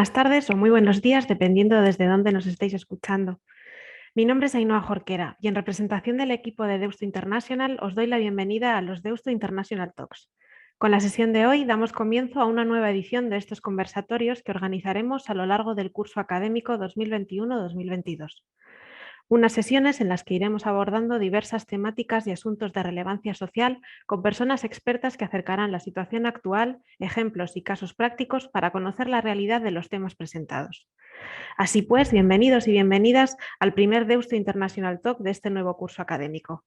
buenas tardes o muy buenos días, dependiendo desde dónde nos estéis escuchando. Mi nombre es Ainhoa Jorquera y en representación del equipo de Deusto International os doy la bienvenida a los Deusto International Talks. Con la sesión de hoy damos comienzo a una nueva edición de estos conversatorios que organizaremos a lo largo del curso académico 2021-2022. Unas sesiones en las que iremos abordando diversas temáticas y asuntos de relevancia social con personas expertas que acercarán la situación actual, ejemplos y casos prácticos para conocer la realidad de los temas presentados. Así pues, bienvenidos y bienvenidas al primer Deusto International Talk de este nuevo curso académico.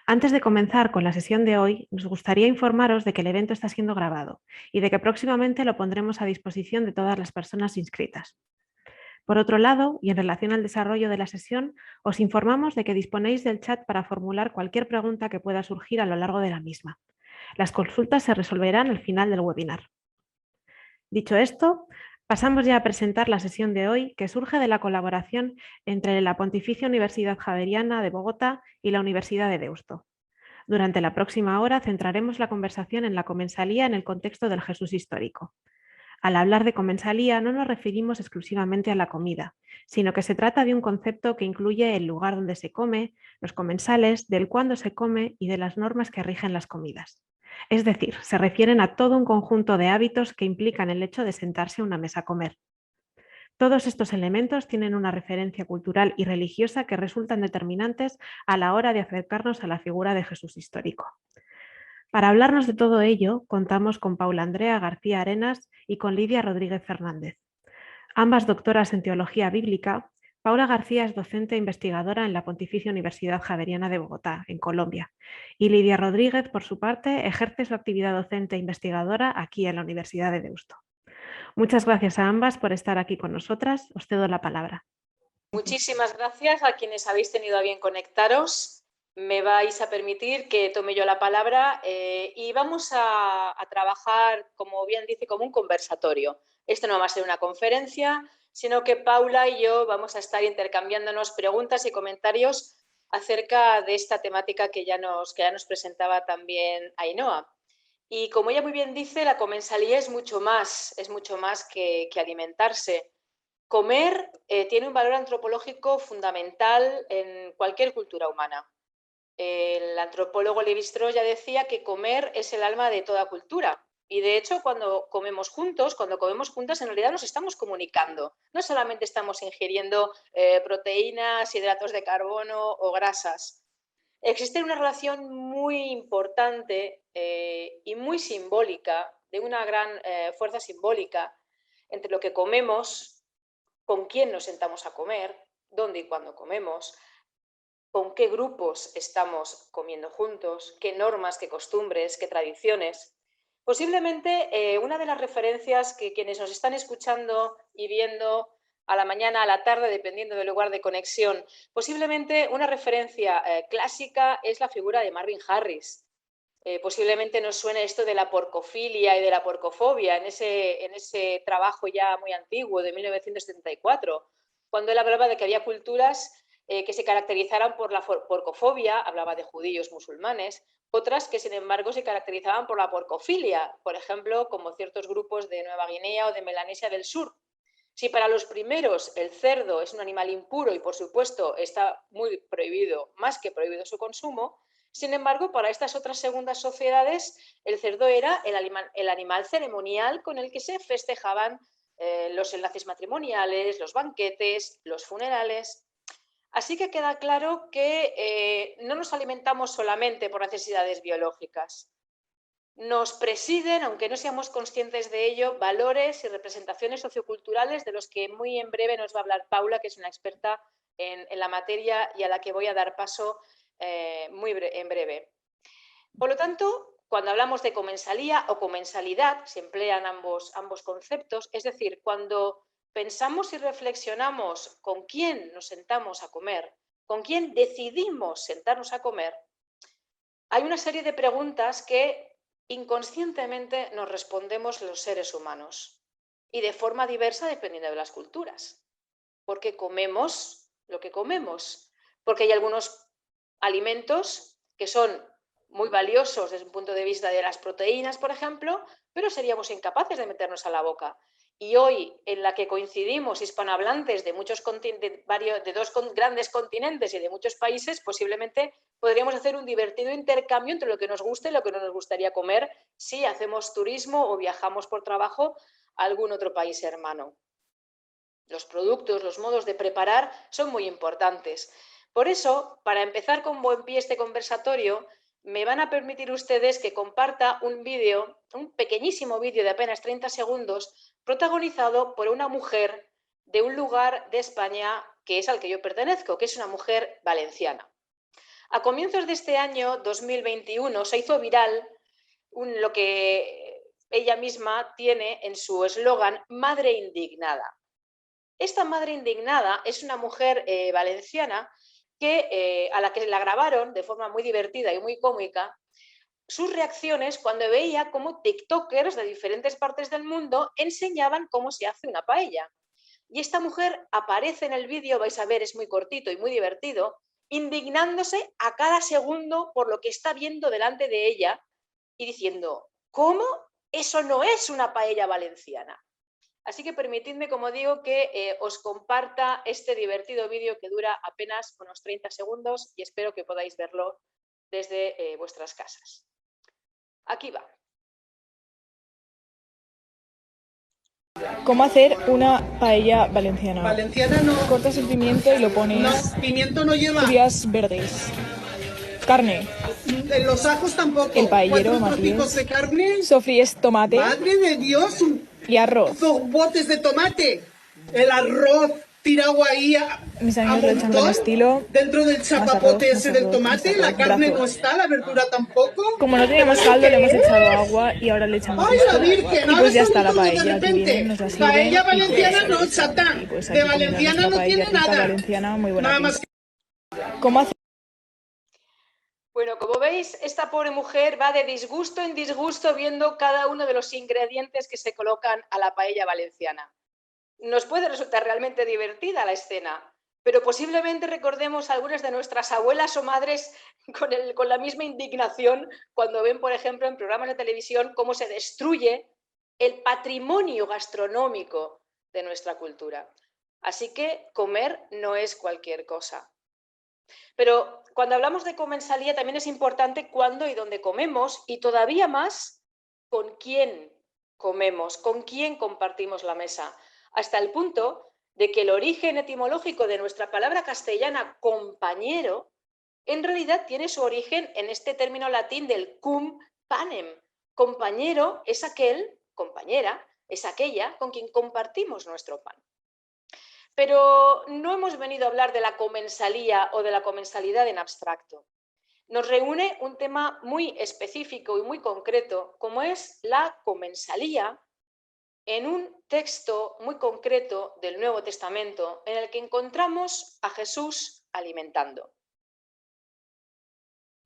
Antes de comenzar con la sesión de hoy, nos gustaría informaros de que el evento está siendo grabado y de que próximamente lo pondremos a disposición de todas las personas inscritas. Por otro lado, y en relación al desarrollo de la sesión, os informamos de que disponéis del chat para formular cualquier pregunta que pueda surgir a lo largo de la misma. Las consultas se resolverán al final del webinar. Dicho esto, pasamos ya a presentar la sesión de hoy, que surge de la colaboración entre la Pontificia Universidad Javeriana de Bogotá y la Universidad de Deusto. Durante la próxima hora centraremos la conversación en la comensalía en el contexto del Jesús histórico. Al hablar de comensalía no nos referimos exclusivamente a la comida, sino que se trata de un concepto que incluye el lugar donde se come, los comensales, del cuándo se come y de las normas que rigen las comidas. Es decir, se refieren a todo un conjunto de hábitos que implican el hecho de sentarse a una mesa a comer. Todos estos elementos tienen una referencia cultural y religiosa que resultan determinantes a la hora de acercarnos a la figura de Jesús histórico. Para hablarnos de todo ello, contamos con Paula Andrea García Arenas y con Lidia Rodríguez Fernández. Ambas doctoras en Teología Bíblica, Paula García es docente e investigadora en la Pontificia Universidad Javeriana de Bogotá, en Colombia, y Lidia Rodríguez, por su parte, ejerce su actividad docente e investigadora aquí en la Universidad de Deusto. Muchas gracias a ambas por estar aquí con nosotras. Os cedo la palabra. Muchísimas gracias a quienes habéis tenido a bien conectaros. Me vais a permitir que tome yo la palabra y vamos a trabajar, como bien dice, como un conversatorio. Esto no va a ser una conferencia, sino que Paula y yo vamos a estar intercambiándonos preguntas y comentarios acerca de esta temática que ya nos presentaba también Ainhoa. Y como ella muy bien dice, la comensalía es mucho más que alimentarse. Comer tiene un valor antropológico fundamental en cualquier cultura humana. El antropólogo Lévi-Strauss ya decía que comer es el alma de toda cultura. Y de hecho, cuando comemos juntos, cuando comemos juntas, en realidad nos estamos comunicando. No solamente estamos ingiriendo proteínas, hidratos de carbono o grasas. Existe una relación muy importante y muy simbólica, de una gran fuerza simbólica, entre lo que comemos, con quién nos sentamos a comer, dónde y cuándo comemos, con qué grupos estamos comiendo juntos, qué normas, qué costumbres, qué tradiciones. Posiblemente una de las referencias que quienes nos están escuchando y viendo a la mañana, a la tarde, dependiendo del lugar de conexión, posiblemente una referencia clásica es la figura de Marvin Harris. Posiblemente nos suene esto de la porcofilia y de la porcofobia en ese trabajo ya muy antiguo de 1974, cuando él hablaba de que había culturas que se caracterizaran por la porcofobia, hablaba de judíos musulmanes, otras que sin embargo se caracterizaban por la porcofilia, por ejemplo, como ciertos grupos de Nueva Guinea o de Melanesia del Sur. Si para los primeros el cerdo es un animal impuro y por supuesto está muy prohibido, más que prohibido su consumo, sin embargo, para estas otras segundas sociedades, el cerdo era el animal ceremonial con el que se festejaban los enlaces matrimoniales, los banquetes, los funerales. Así que queda claro que no nos alimentamos solamente por necesidades biológicas. Nos presiden, aunque no seamos conscientes de ello, valores y representaciones socioculturales de los que muy en breve nos va a hablar Paula, que es una experta en la materia y a la que voy a dar paso en breve. Por lo tanto, cuando hablamos de comensalía o comensalidad, se emplean ambos conceptos, es decir, cuando pensamos y reflexionamos con quién nos sentamos a comer, con quién decidimos sentarnos a comer, hay una serie de preguntas que inconscientemente nos respondemos los seres humanos y de forma diversa dependiendo de las culturas. ¿Por qué comemos lo que comemos? Porque hay algunos alimentos que son muy valiosos desde un punto de vista de las proteínas, por ejemplo, pero seríamos incapaces de meternos a la boca. y hoy en la que coincidimos hispanohablantes de dos grandes continentes y de muchos países, posiblemente podríamos hacer un divertido intercambio entre lo que nos gusta y lo que no nos gustaría comer si hacemos turismo o viajamos por trabajo a algún otro país hermano. Los productos, los modos de preparar son muy importantes. Por eso, para empezar con buen pie este conversatorio, me van a permitir ustedes que comparta un vídeo, un pequeñísimo vídeo de apenas 30 segundos, protagonizado por una mujer de un lugar de España que es al que yo pertenezco, que es una mujer valenciana. A comienzos de este año 2021 se hizo viral lo que ella misma tiene en su eslogan Madre Indignada. Esta madre indignada es una mujer valenciana a la que la grabaron de forma muy divertida y muy cómica sus reacciones cuando veía cómo tiktokers de diferentes partes del mundo enseñaban cómo se hace una paella. Y esta mujer aparece en el vídeo, vais a ver, es muy cortito y muy divertido, indignándose a cada segundo por lo que está viendo delante de ella y diciendo, ¿cómo? Eso no es una paella valenciana. Así que permitidme, como digo, que os comparta este divertido vídeo que dura apenas unos 30 segundos y espero que podáis verlo desde vuestras casas. Aquí va. ¿Cómo hacer una paella valenciana? Valenciana no. Cortas el pimiento y lo pones. No, pimiento no lleva. Judías verdes. Carne. Los ajos tampoco. El paellero, 4 trocicos Matías. de carne. Sofríes tomate Madre de Dios, y arroz. 2 botes de tomate. El arroz tirado ahí Mis amigos lo echan con estilo. dentro del chapapote arroz, ese más del arroz, tomate. más La arroz, carne brazos. no está, la verdura tampoco. Como no teníamos caldo, le hemos echado agua y ahora le echamos ¡Ay, la esto. Virgen! Y pues ya Ahora está la estamos paella. de Aquí repente. viene, nos la sirven. Paella y pues valenciana se no, le echan. chatán. Y pues De aquí comiendo valenciana nuestra no paella tiene rica nada. valenciana, muy buena Nada pinta. más que... ¿Cómo hacer? Bueno, como veis, esta pobre mujer va de disgusto en disgusto viendo cada uno de los ingredientes que se colocan a la paella valenciana. Nos puede resultar realmente divertida la escena, pero posiblemente recordemos a algunas de nuestras abuelas o madres con la misma indignación cuando ven, por ejemplo, en programas de televisión cómo se destruye el patrimonio gastronómico de nuestra cultura. Así que comer no es cualquier cosa. Pero cuando hablamos de comensalía también es importante cuándo y dónde comemos y todavía más con quién comemos, con quién compartimos la mesa, hasta el punto de que el origen etimológico de nuestra palabra castellana compañero en realidad tiene su origen en este término latín del cum panem. Compañero es aquel, compañera, es aquella con quien compartimos nuestro pan. Pero no hemos venido a hablar de la comensalía o de la comensalidad en abstracto. Nos reúne un tema muy específico y muy concreto, como es la comensalía en un texto muy concreto del Nuevo Testamento en el que encontramos a Jesús alimentando.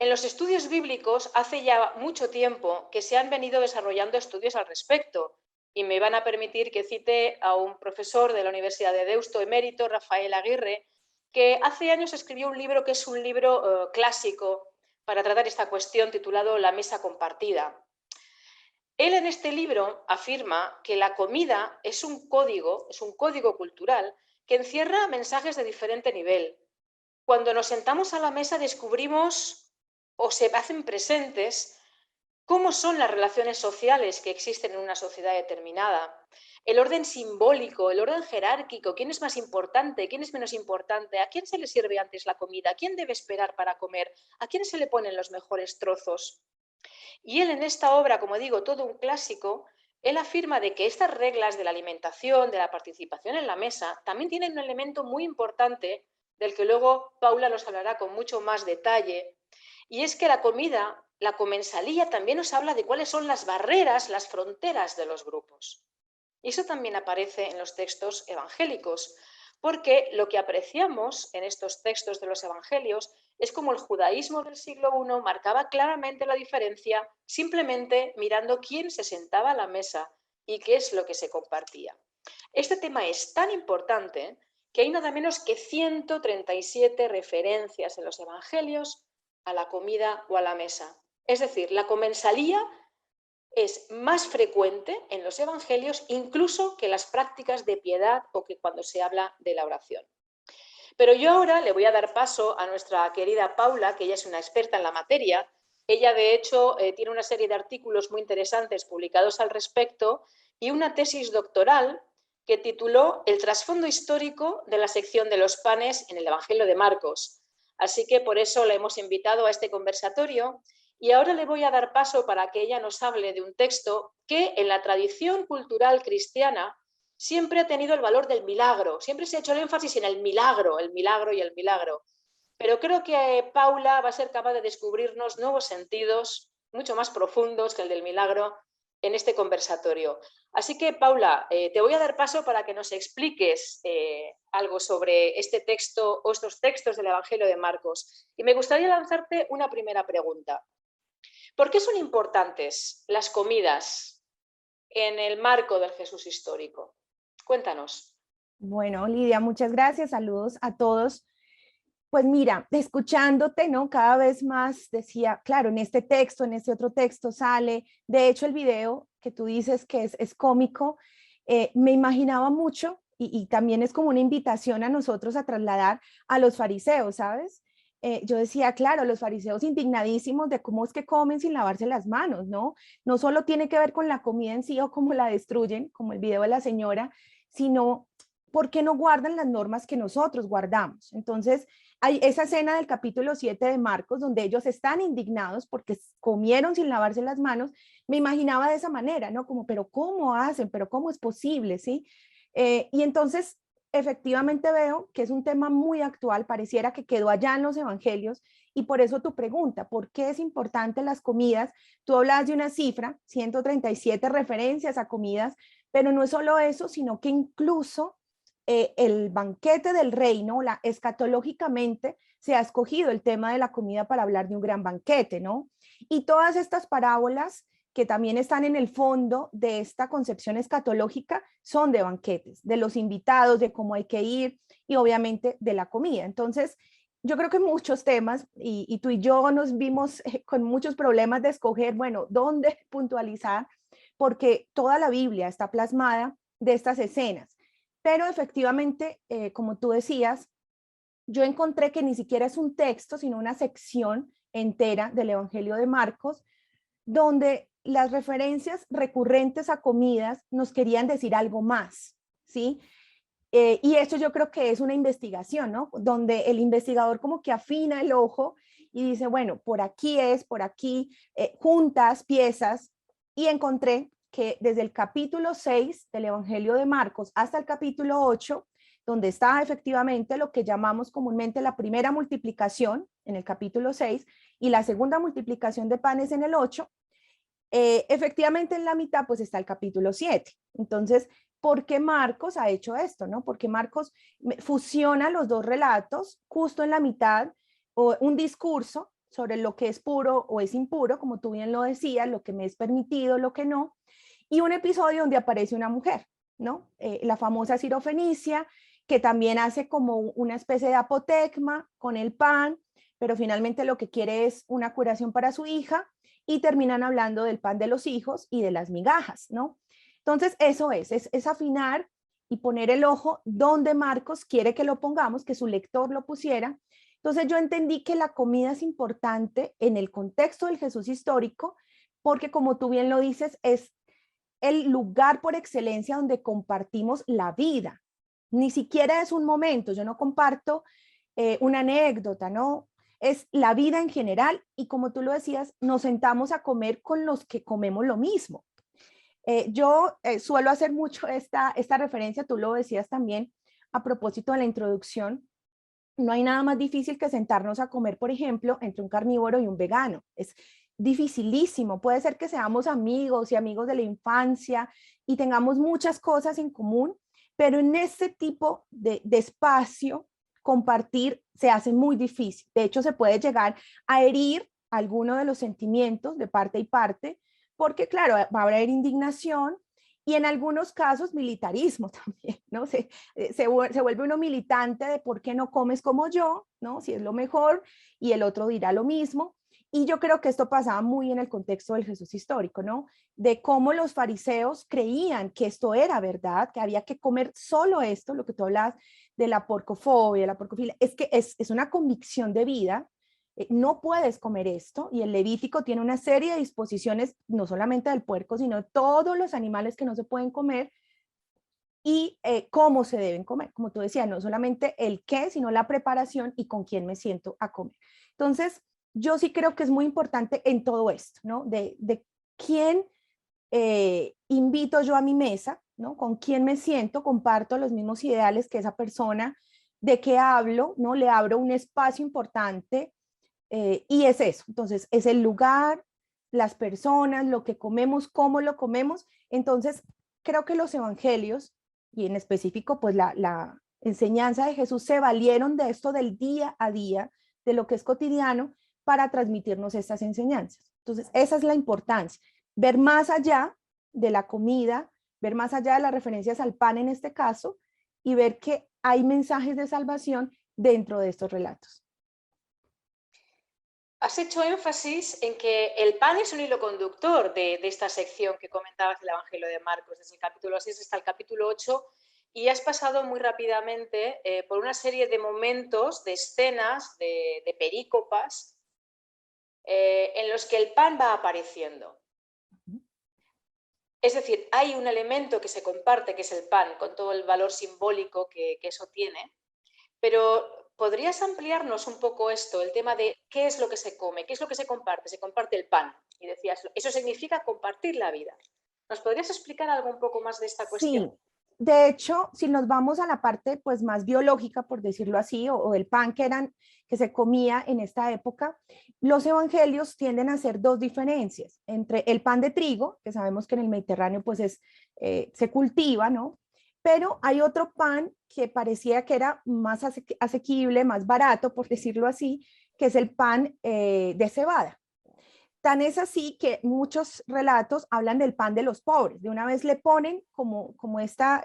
En los estudios bíblicos hace ya mucho tiempo que se han venido desarrollando estudios al respecto y me van a permitir que cite a un profesor de la Universidad de Deusto emérito, Rafael Aguirre, que hace años escribió un libro que es un libro clásico para tratar esta cuestión titulado La mesa compartida. Él en este libro afirma que la comida es un código cultural que encierra mensajes de diferente nivel. Cuando nos sentamos a la mesa descubrimos o se hacen presentes cómo son las relaciones sociales que existen en una sociedad determinada, el orden simbólico, el orden jerárquico, quién es más importante, quién es menos importante, a quién se le sirve antes la comida, a quién debe esperar para comer, a quién se le ponen los mejores trozos. Y él en esta obra, como digo, todo un clásico, él afirma de que estas reglas de la alimentación, de la participación en la mesa, también tienen un elemento muy importante del que luego Paula nos hablará con mucho más detalle, y es que la comida, la comensalía, también nos habla de cuáles son las barreras, las fronteras de los grupos. Y eso también aparece en los textos evangélicos, porque lo que apreciamos en estos textos de los evangelios es como el judaísmo del siglo I marcaba claramente la diferencia simplemente mirando quién se sentaba a la mesa y qué es lo que se compartía. Este tema es tan importante que hay nada menos que 137 referencias en los evangelios a la comida o a la mesa. Es decir, la comensalía es más frecuente en los evangelios incluso que las prácticas de piedad o que cuando se habla de la oración. Pero yo ahora le voy a dar paso a nuestra querida Paula, que ella es una experta en la materia. Ella, de hecho, tiene una serie de artículos muy interesantes publicados al respecto y una tesis doctoral que tituló El trasfondo histórico de la sección de los panes en el Evangelio de Marcos. Así que por eso la hemos invitado a este conversatorio y ahora le voy a dar paso para que ella nos hable de un texto que en la tradición cultural cristiana siempre ha tenido el valor del milagro, siempre se ha hecho el énfasis en el milagro y el milagro. Pero creo que Paula va a ser capaz de descubrirnos nuevos sentidos mucho más profundos que el del milagro en este conversatorio. Así que, Paula, te voy a dar paso para que nos expliques algo sobre este texto o estos textos del Evangelio de Marcos. Y me gustaría lanzarte una primera pregunta. ¿Por qué son importantes las comidas en el marco del Jesús histórico? Cuéntanos. Bueno, Lidia, muchas gracias. Saludos a todos. Pues mira, escuchándote, ¿no? Cada vez más decía, claro, en este texto, en este otro texto sale, de hecho el video que tú dices que es cómico, me imaginaba mucho y también es como una invitación a nosotros a trasladar a los fariseos, ¿sabes? Yo decía, claro, los fariseos indignadísimos de cómo es que comen sin lavarse las manos, ¿no? No solo tiene que ver con la comida en sí o cómo la destruyen, como el video de la señora, sino por qué no guardan las normas que nosotros guardamos. Entonces, hay esa escena del capítulo 7 de Marcos donde ellos están indignados porque comieron sin lavarse las manos. Me imaginaba de esa manera, ¿no? Como, pero ¿cómo hacen? ¿Pero cómo es posible? ¿Sí? Y entonces, efectivamente veo que es un tema muy actual, pareciera que quedó allá en los evangelios, y por eso tu pregunta, ¿por qué es importante las comidas? Tú hablabas de una cifra, 137 referencias a comidas, pero no es solo eso, sino que incluso el banquete del reino, escatológicamente, se ha escogido el tema de la comida para hablar de un gran banquete, ¿no? Y todas estas parábolas que también están en el fondo de esta concepción escatológica son de banquetes, de los invitados, de cómo hay que ir y obviamente de la comida. Entonces, yo creo que muchos temas, y tú y yo nos vimos con muchos problemas de escoger, bueno, dónde puntualizar, porque toda la Biblia está plasmada de estas escenas. Pero efectivamente, como tú decías, yo encontré que ni siquiera es un texto, sino una sección entera del Evangelio de Marcos, donde las referencias recurrentes a comidas nos querían decir algo más, ¿sí? Y esto yo creo que es una investigación, ¿no? Donde el investigador como que afina el ojo y dice, bueno, por aquí es, por aquí, juntas, piezas, y encontré que desde el capítulo 6 del Evangelio de Marcos hasta el capítulo 8, donde está efectivamente lo que llamamos comúnmente la primera multiplicación en el capítulo 6 y la segunda multiplicación de panes en el 8, efectivamente en la mitad pues está el capítulo 7. Entonces, ¿por qué Marcos ha hecho esto? ¿No? Porque Marcos fusiona los dos relatos justo en la mitad, o un discurso sobre lo que es puro o es impuro, como tú bien lo decías, lo que me es permitido, lo que no, y un episodio donde aparece una mujer, ¿no? La famosa sirofenicia, que también hace como una especie de apotegma con el pan, pero finalmente lo que quiere es una curación para su hija, y terminan hablando del pan de los hijos y de las migajas, ¿no? Entonces eso es afinar y poner el ojo donde Marcos quiere que lo pongamos, que su lector lo pusiera. Entonces yo entendí que la comida es importante en el contexto del Jesús histórico, porque como tú bien lo dices, es el lugar por excelencia donde compartimos la vida. Ni siquiera es un momento, yo no comparto una anécdota, ¿no? Es la vida en general, y como tú lo decías, nos sentamos a comer con los que comemos lo mismo. Yo suelo hacer mucho esta referencia, tú lo decías también a propósito de la introducción. No hay nada más difícil que sentarnos a comer, por ejemplo, entre un carnívoro y un vegano. Es dificilísimo. Puede ser que seamos amigos y amigos de la infancia y tengamos muchas cosas en común, pero en este tipo de espacio compartir se hace muy difícil. De hecho, se puede llegar a herir alguno de los sentimientos de parte y parte, porque claro, va a haber indignación y en algunos casos militarismo también, ¿no? Se vuelve uno militante de por qué no comes como yo, ¿no? Si es lo mejor, y el otro dirá lo mismo. Y yo creo que esto pasaba muy en el contexto del Jesús histórico, ¿no? De cómo los fariseos creían que esto era verdad, que había que comer solo esto, lo que tú hablas de la porcofobia, la porcofilia, es que es una convicción de vida, no puedes comer esto, y el Levítico tiene una serie de disposiciones, no solamente del puerco, sino todos los animales que no se pueden comer, y cómo se deben comer, como tú decías, no solamente el qué, sino la preparación y con quién me siento a comer. Entonces, yo sí creo que es muy importante en todo esto, ¿no? De quién invito yo a mi mesa, ¿no? Con quién me siento, comparto los mismos ideales que esa persona, de qué hablo, ¿no? Le abro un espacio importante y es eso. Entonces, es el lugar, las personas, lo que comemos, cómo lo comemos. Entonces, creo que los evangelios, y en específico, pues la enseñanza de Jesús, se valieron de esto del día a día, de lo que es cotidiano, para transmitirnos estas enseñanzas. Entonces, esa es la importancia, ver más allá de la comida, ver más allá de las referencias al pan en este caso, y ver que hay mensajes de salvación dentro de estos relatos. Has hecho énfasis en que el pan es un hilo conductor de esta sección que comentabas del Evangelio de Marcos, desde el capítulo 6 hasta el capítulo 8, y has pasado muy rápidamente por una serie de momentos, de escenas, de perícopas, en los que el pan va apareciendo. Es decir, hay un elemento que se comparte, que es el pan, con todo el valor simbólico que eso tiene, pero ¿podrías ampliarnos un poco esto, el tema de qué es lo que se come, qué es lo que se comparte? Se comparte el pan, y decías, eso significa compartir la vida. ¿Nos podrías explicar algo un poco más de esta cuestión? Sí, de hecho, si nos vamos a la parte pues más biológica, por decirlo así, o el pan que se comía en esta época, los evangelios tienden a hacer dos diferencias entre el pan de trigo, que sabemos que en el Mediterráneo pues se cultiva, ¿no? Pero hay otro pan que parecía que era más asequible, más barato, por decirlo así, que es el pan de cebada. Tan es así que muchos relatos hablan del pan de los pobres. De una vez le ponen como esta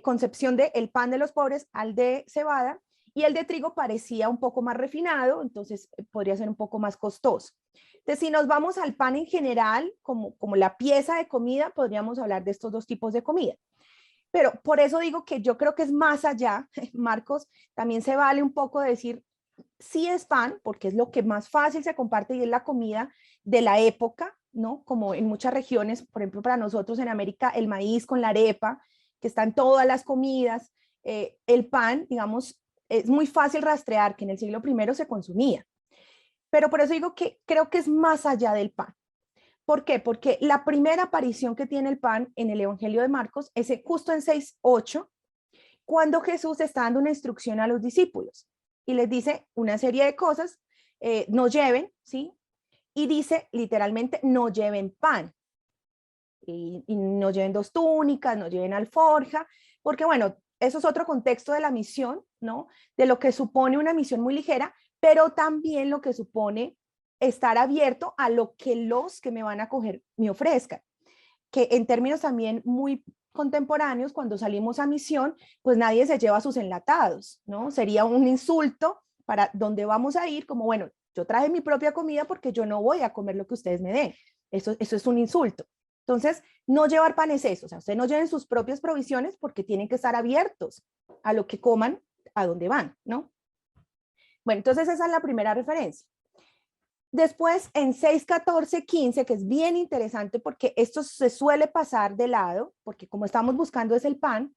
concepción de el pan de los pobres al de cebada, y el de trigo parecía un poco más refinado, entonces podría ser un poco más costoso. Entonces, si nos vamos al pan en general, como la pieza de comida, podríamos hablar de estos dos tipos de comida. Pero por eso digo que yo creo que es más allá, Marcos, también se vale un poco de decir, sí es pan, porque es lo que más fácil se comparte y es la comida de la época, ¿no? Como en muchas regiones, por ejemplo, para nosotros en América, el maíz con la arepa, que está en todas las comidas, el pan, digamos, es muy fácil rastrear que en el siglo I se consumía. Pero por eso digo que creo que es más allá del pan. ¿Por qué? Porque la primera aparición que tiene el pan en el Evangelio de Marcos es justo en 6:8, cuando Jesús está dando una instrucción a los discípulos y les dice una serie de cosas, no lleven, ¿sí? Y dice literalmente, no lleven pan, y no lleven 2 túnicas, no lleven alforja, porque bueno, eso es otro contexto de la misión, ¿no? De lo que supone una misión muy ligera, pero también lo que supone estar abierto a lo que los que me van a acoger me ofrezcan, que en términos también muy contemporáneos, cuando salimos a misión, pues nadie se lleva sus enlatados, ¿no? Sería un insulto para dónde vamos a ir, como bueno, yo traje mi propia comida porque yo no voy a comer lo que ustedes me den. Eso es un insulto. Entonces, no llevar pan es eso, o sea, ustedes no lleven sus propias provisiones porque tienen que estar abiertos a lo que coman, a dónde van, ¿no? Bueno, entonces esa es la primera referencia. Después, en 6:14-15, que es bien interesante porque esto se suele pasar de lado, porque como estamos buscando es el pan,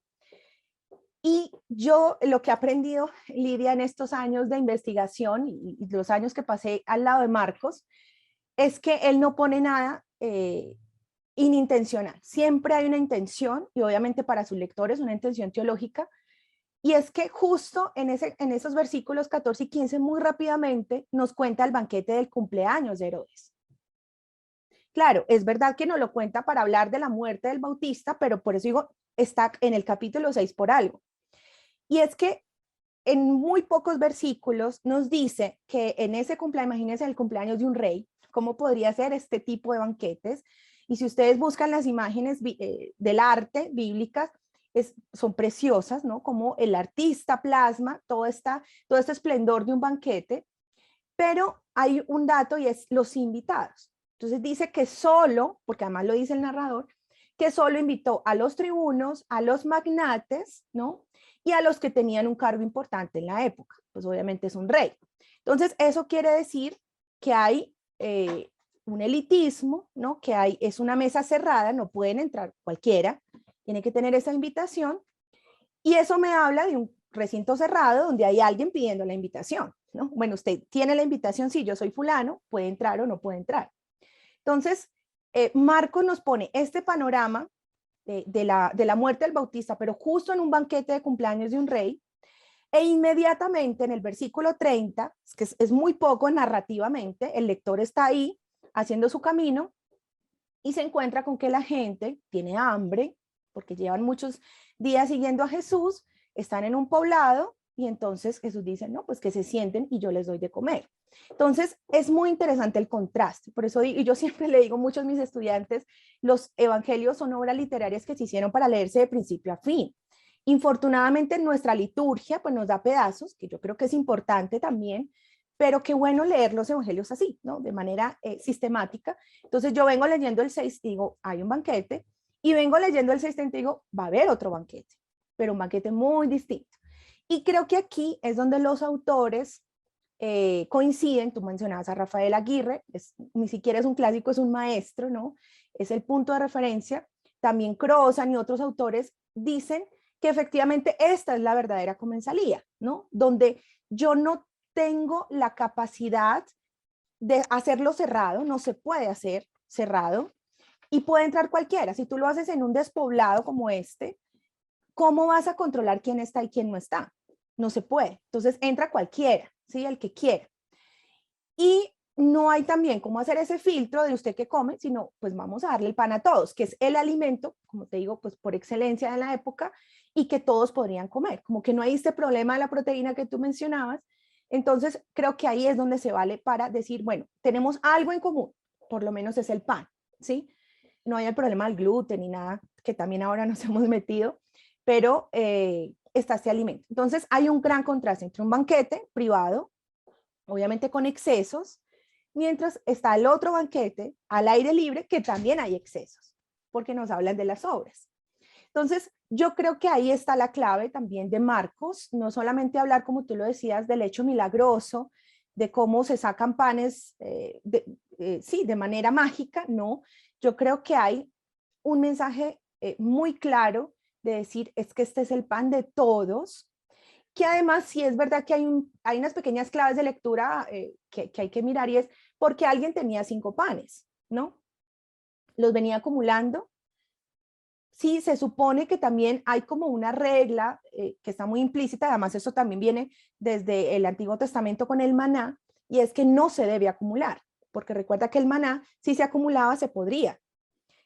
y yo lo que he aprendido, Lidia, en estos años de investigación y los años que pasé al lado de Marcos, es que él no pone nada inintencional. Siempre hay una intención, y obviamente para sus lectores una intención teológica, y es que justo en esos versículos 14 y 15, muy rápidamente, nos cuenta el banquete del cumpleaños de Herodes. Claro, es verdad que nos lo cuenta para hablar de la muerte del Bautista, pero por eso digo, está en el capítulo 6 por algo. Y es que en muy pocos versículos nos dice que en ese cumpleaños, imagínense el cumpleaños de un rey, ¿cómo podría ser este tipo de banquetes? Y si ustedes buscan las imágenes del arte bíblicas, son preciosas, ¿no? Como el artista plasma todo este esplendor de un banquete, pero hay un dato y es los invitados. Entonces dice que solo, porque además lo dice el narrador, que solo invitó a los tribunos, a los magnates, ¿no? Y a los que tenían un cargo importante en la época, pues obviamente es un rey. Entonces eso quiere decir que hay un elitismo, ¿no? Que hay, es una mesa cerrada, no pueden entrar cualquiera, tiene que tener esa invitación, y eso me habla de un recinto cerrado donde hay alguien pidiendo la invitación, ¿no? Bueno, usted tiene la invitación, sí, yo soy fulano, puede entrar o no puede entrar. Entonces, Marcos nos pone este panorama de la muerte del Bautista, pero justo en un banquete de cumpleaños de un rey, e inmediatamente en el versículo 30, que es muy poco narrativamente, el lector está ahí haciendo su camino y se encuentra con que la gente tiene hambre, porque llevan muchos días siguiendo a Jesús, están en un poblado y entonces Jesús dice, no, pues que se sienten y yo les doy de comer. Entonces es muy interesante el contraste, por eso y yo siempre le digo a muchos de mis estudiantes, los evangelios son obras literarias que se hicieron para leerse de principio a fin. Infortunadamente nuestra liturgia pues nos da pedazos, que yo creo que es importante también, pero qué bueno leer los evangelios así, ¿no? De manera sistemática. Entonces yo vengo leyendo el 6 y digo, hay un banquete, y vengo leyendo el 6:30 y digo, va a haber otro banquete, pero un banquete muy distinto. Y creo que aquí es donde los autores coinciden. Tú mencionabas a Rafael Aguirre, ni siquiera es un clásico, es un maestro, ¿no? Es el punto de referencia. También Crozan y otros autores dicen que efectivamente esta es la verdadera comensalía, ¿no? Donde yo no tengo la capacidad de hacerlo cerrado, no se puede hacer cerrado, y puede entrar cualquiera. Si tú lo haces en un despoblado como este, ¿cómo vas a controlar quién está y quién no está? No se puede. Entonces entra cualquiera, ¿sí? El que quiera. Y no hay también cómo hacer ese filtro de usted que come, sino pues vamos a darle el pan a todos, que es el alimento, como te digo, pues por excelencia de la época, y que todos podrían comer. Como que no hay este problema de la proteína que tú mencionabas. Entonces creo que ahí es donde se vale para decir, bueno, tenemos algo en común, por lo menos es el pan, ¿sí? No hay el problema del gluten ni nada, que también ahora nos hemos metido, pero está este alimento. Entonces hay un gran contraste entre un banquete privado, obviamente con excesos, mientras está el otro banquete al aire libre, que también hay excesos, porque nos hablan de las obras. Entonces, yo creo que ahí está la clave también de Marcos, no solamente hablar, como tú lo decías, del hecho milagroso, de cómo se sacan panes, sí, de manera mágica, no. Yo creo que hay un mensaje muy claro de decir, es que este es el pan de todos, que además sí es verdad que hay unas pequeñas claves de lectura que hay que mirar, y es porque alguien tenía 5 panes, ¿no? Los venía acumulando. Sí, se supone que también hay como una regla que está muy implícita, además eso también viene desde el Antiguo Testamento con el maná, y es que no se debe acumular, porque recuerda que el maná, si se acumulaba, se podría.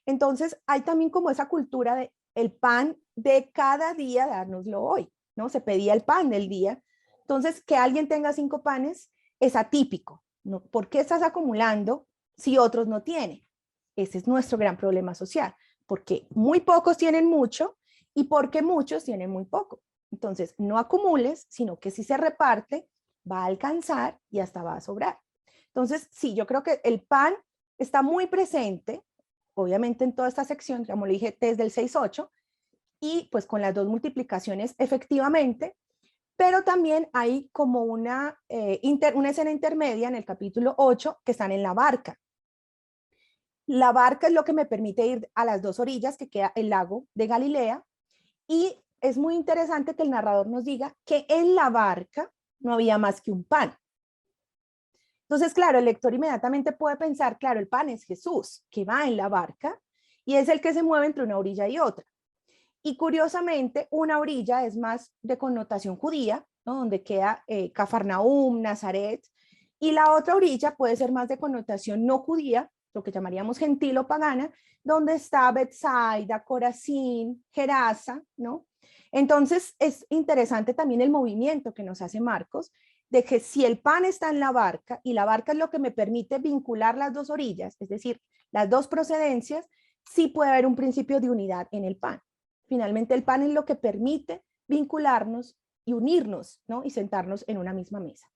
Entonces hay también como esa cultura de el pan de cada día, dárnoslo hoy, ¿no? Se pedía el pan del día. Entonces, que alguien tenga 5 panes es atípico, ¿no? ¿Por qué estás acumulando si otros no tienen? Ese es nuestro gran problema social, porque muy pocos tienen mucho y porque muchos tienen muy poco. Entonces, no acumules, sino que si se reparte, va a alcanzar y hasta va a sobrar. Entonces, sí, yo creo que el pan está muy presente, obviamente en toda esta sección, como le dije, desde el 6:8, y pues con las 2 multiplicaciones efectivamente, pero también hay como una escena intermedia en el capítulo 8 que están en la barca. La barca es lo que me permite ir a las 2 orillas que queda el lago de Galilea, y es muy interesante que el narrador nos diga que en la barca no había más que un pan. Entonces, claro, el lector inmediatamente puede pensar, claro, el pan es Jesús, que va en la barca y es el que se mueve entre una orilla y otra. Y curiosamente, una orilla es más de connotación judía, ¿no? Donde queda Cafarnaúm, Nazaret, y la otra orilla puede ser más de connotación no judía, lo que llamaríamos gentil o pagana, donde está Betsaida, Corazín, Gerasa, ¿no? Entonces es interesante también el movimiento que nos hace Marcos, de que si el pan está en la barca, y la barca es lo que me permite vincular las 2 orillas, es decir, las 2 procedencias, sí puede haber un principio de unidad en el pan. Finalmente el pan es lo que permite vincularnos y unirnos, ¿no? Y sentarnos en una misma mesa.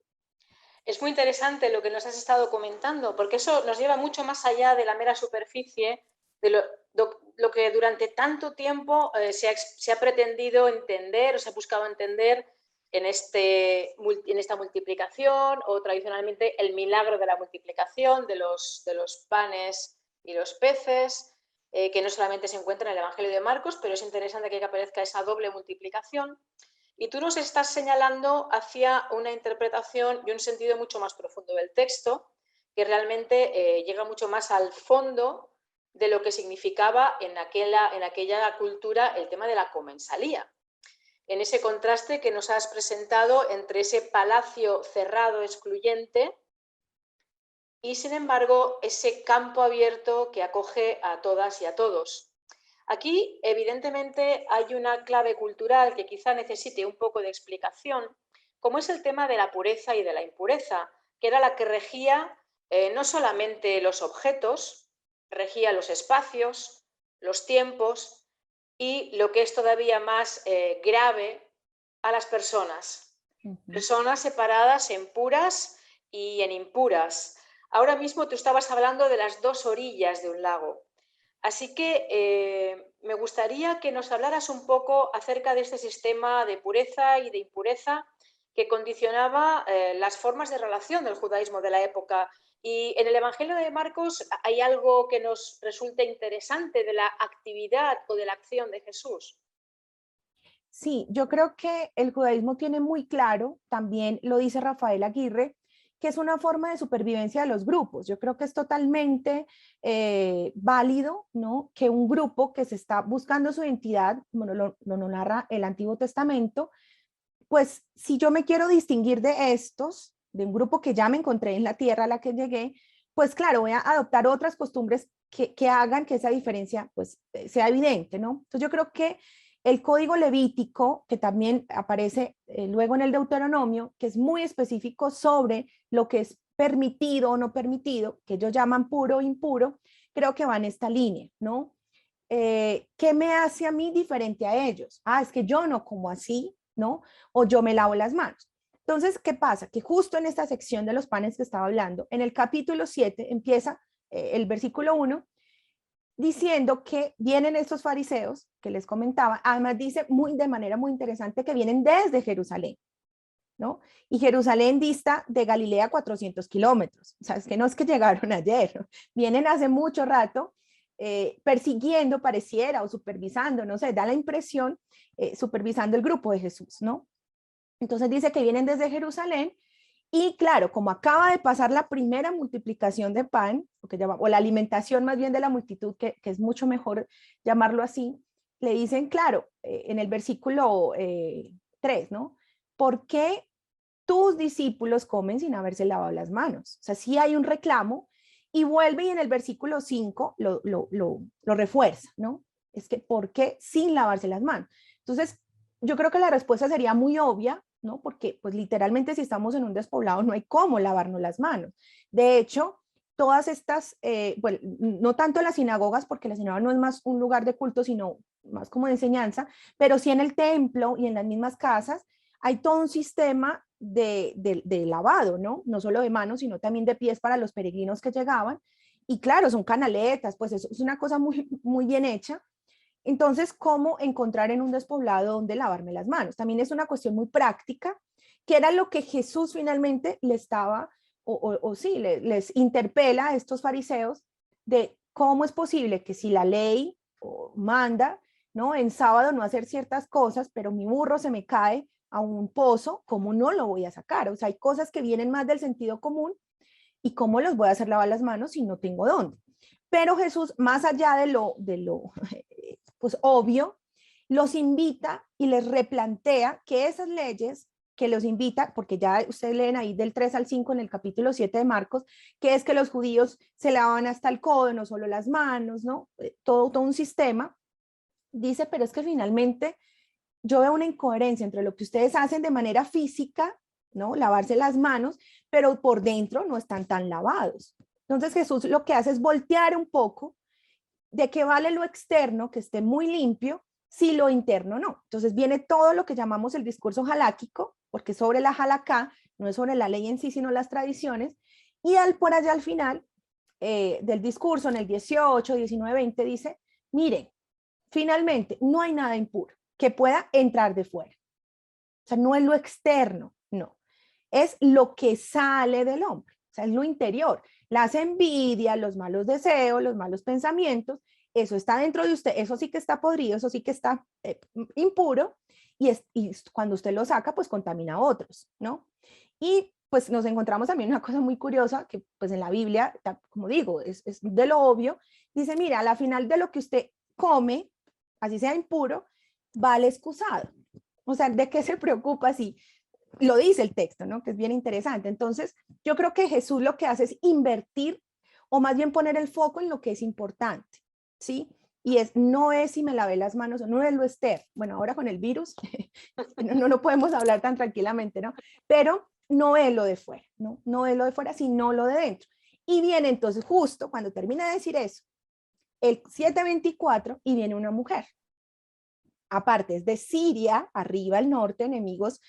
Es muy interesante lo que nos has estado comentando, porque eso nos lleva mucho más allá de la mera superficie, de lo que durante tanto tiempo se ha pretendido entender o se ha buscado entender en esta multiplicación, o tradicionalmente el milagro de la multiplicación de los panes y los peces, que no solamente se encuentra en el Evangelio de Marcos, pero es interesante que aparezca esa doble multiplicación. Y tú nos estás señalando hacia una interpretación y un sentido mucho más profundo del texto, que realmente llega mucho más al fondo de lo que significaba en aquella cultura el tema de la comensalía. En ese contraste que nos has presentado entre ese palacio cerrado, excluyente, y sin embargo ese campo abierto que acoge a todas y a todos. Aquí, evidentemente, hay una clave cultural que quizá necesite un poco de explicación, como es el tema de la pureza y de la impureza, que era la que regía no solamente los objetos, regía los espacios, los tiempos y, lo que es todavía más grave, a las personas. Personas separadas en puras y en impuras. Ahora mismo tú estabas hablando de las dos orillas de un lago. Así que me gustaría que nos hablaras un poco acerca de este sistema de pureza y de impureza que condicionaba las formas de relación del judaísmo de la época. Y en el Evangelio de Marcos hay algo que nos resulta interesante de la actividad o de la acción de Jesús. Sí, yo creo que el judaísmo tiene muy claro, también lo dice Rafael Aguirre, que es una forma de supervivencia de los grupos. Yo creo que es totalmente válido, ¿no? Que un grupo que se está buscando su identidad, como lo narra el Antiguo Testamento, pues si yo me quiero distinguir de estos, de un grupo que ya me encontré en la tierra a la que llegué, pues claro, voy a adoptar otras costumbres que hagan que esa diferencia pues sea evidente, ¿no? Entonces yo creo que el código levítico, que también aparece luego en el Deuteronomio, que es muy específico sobre lo que es permitido o no permitido, que ellos llaman puro o impuro, creo que va en esta línea, ¿no? ¿Qué me hace a mí diferente a ellos? Ah, es que yo no como así, ¿no? O yo me lavo las manos. Entonces, ¿qué pasa? Que justo en esta sección de los panes que estaba hablando, en el capítulo 7 empieza el versículo 1 diciendo que vienen estos fariseos que les comentaba, además dice de manera muy interesante que vienen desde Jerusalén, ¿no? Y Jerusalén dista de Galilea 400 kilómetros, o sea, es que no es que llegaron ayer, ¿no? Vienen hace mucho rato persiguiendo, pareciera, o supervisando, no sé, da la impresión, supervisando el grupo de Jesús, ¿no? Entonces dice que vienen desde Jerusalén. Y claro, como acaba de pasar la primera multiplicación de pan, o la alimentación más bien de la multitud, que es mucho mejor llamarlo así, le dicen, claro, en el versículo 3, ¿no? ¿Por qué tus discípulos comen sin haberse lavado las manos? O sea, sí hay un reclamo, y vuelve y en el versículo 5 lo refuerza, ¿no? Es que, ¿por qué sin lavarse las manos? Entonces, yo creo que la respuesta sería muy obvia, ¿no? Porque pues literalmente si estamos en un despoblado no hay cómo lavarnos las manos. De hecho, todas estas, bueno, no tanto las sinagogas, porque la sinagoga no es más un lugar de culto, sino más como de enseñanza, pero sí en el templo y en las mismas casas hay todo un sistema de lavado, ¿no? No solo de manos, sino también de pies para los peregrinos que llegaban. Y claro, son canaletas, pues eso es una cosa muy, muy bien hecha. Entonces, ¿cómo encontrar en un despoblado donde lavarme las manos? También es una cuestión muy práctica, que era lo que Jesús finalmente le estaba, sí, les interpela a estos fariseos de cómo es posible que si la ley manda, ¿no? En sábado no hacer ciertas cosas, pero mi burro se me cae a un pozo, ¿cómo no lo voy a sacar? O sea, hay cosas que vienen más del sentido común y cómo los voy a hacer lavar las manos si no tengo dónde. Pero Jesús, más allá de lo pues obvio, los invita y les replantea que esas leyes que los invita, porque ya ustedes leen ahí del 3 al 5 en el capítulo 7 de Marcos, que es que los judíos se lavaban hasta el codo, no solo las manos, ¿no? Todo un sistema. Dice, pero es que finalmente yo veo una incoherencia entre lo que ustedes hacen de manera física, ¿no? Lavarse las manos, pero por dentro no están tan lavados. Entonces Jesús lo que hace es voltear un poco de qué vale lo externo, que esté muy limpio, si lo interno no. Entonces viene todo lo que llamamos el discurso jaláquico, porque sobre la jalacá no es sobre la ley en sí, sino las tradiciones. Y por allá al final del discurso, en el 18, 19, 20, dice, miren, finalmente no hay nada impuro que pueda entrar de fuera. O sea, no es lo externo, no. Es lo que sale del hombre, o sea, es lo interior. Las envidias, los malos deseos, los malos pensamientos, eso está dentro de usted, eso sí que está podrido, eso sí que está impuro, y cuando usted lo saca, pues contamina a otros, ¿no? Y pues nos encontramos también una cosa muy curiosa, que pues en la Biblia, como digo, es de lo obvio, dice, mira, a la final de lo que usted come, así sea impuro, va al excusado. O sea, ¿de qué se preocupa si lo dice el texto, ¿no? Que es bien interesante. Entonces, yo creo que Jesús lo que hace es invertir, o más bien poner el foco en lo que es importante, ¿sí? Y no es si me lavé las manos, no es lo externo. Bueno, ahora con el virus no podemos hablar tan tranquilamente, ¿no? Pero no es lo de fuera, ¿no? No es lo de fuera, sino lo de dentro. Y viene entonces justo cuando termina de decir eso, el 7:24, y viene una mujer. Aparte es de Siria, arriba al norte, enemigos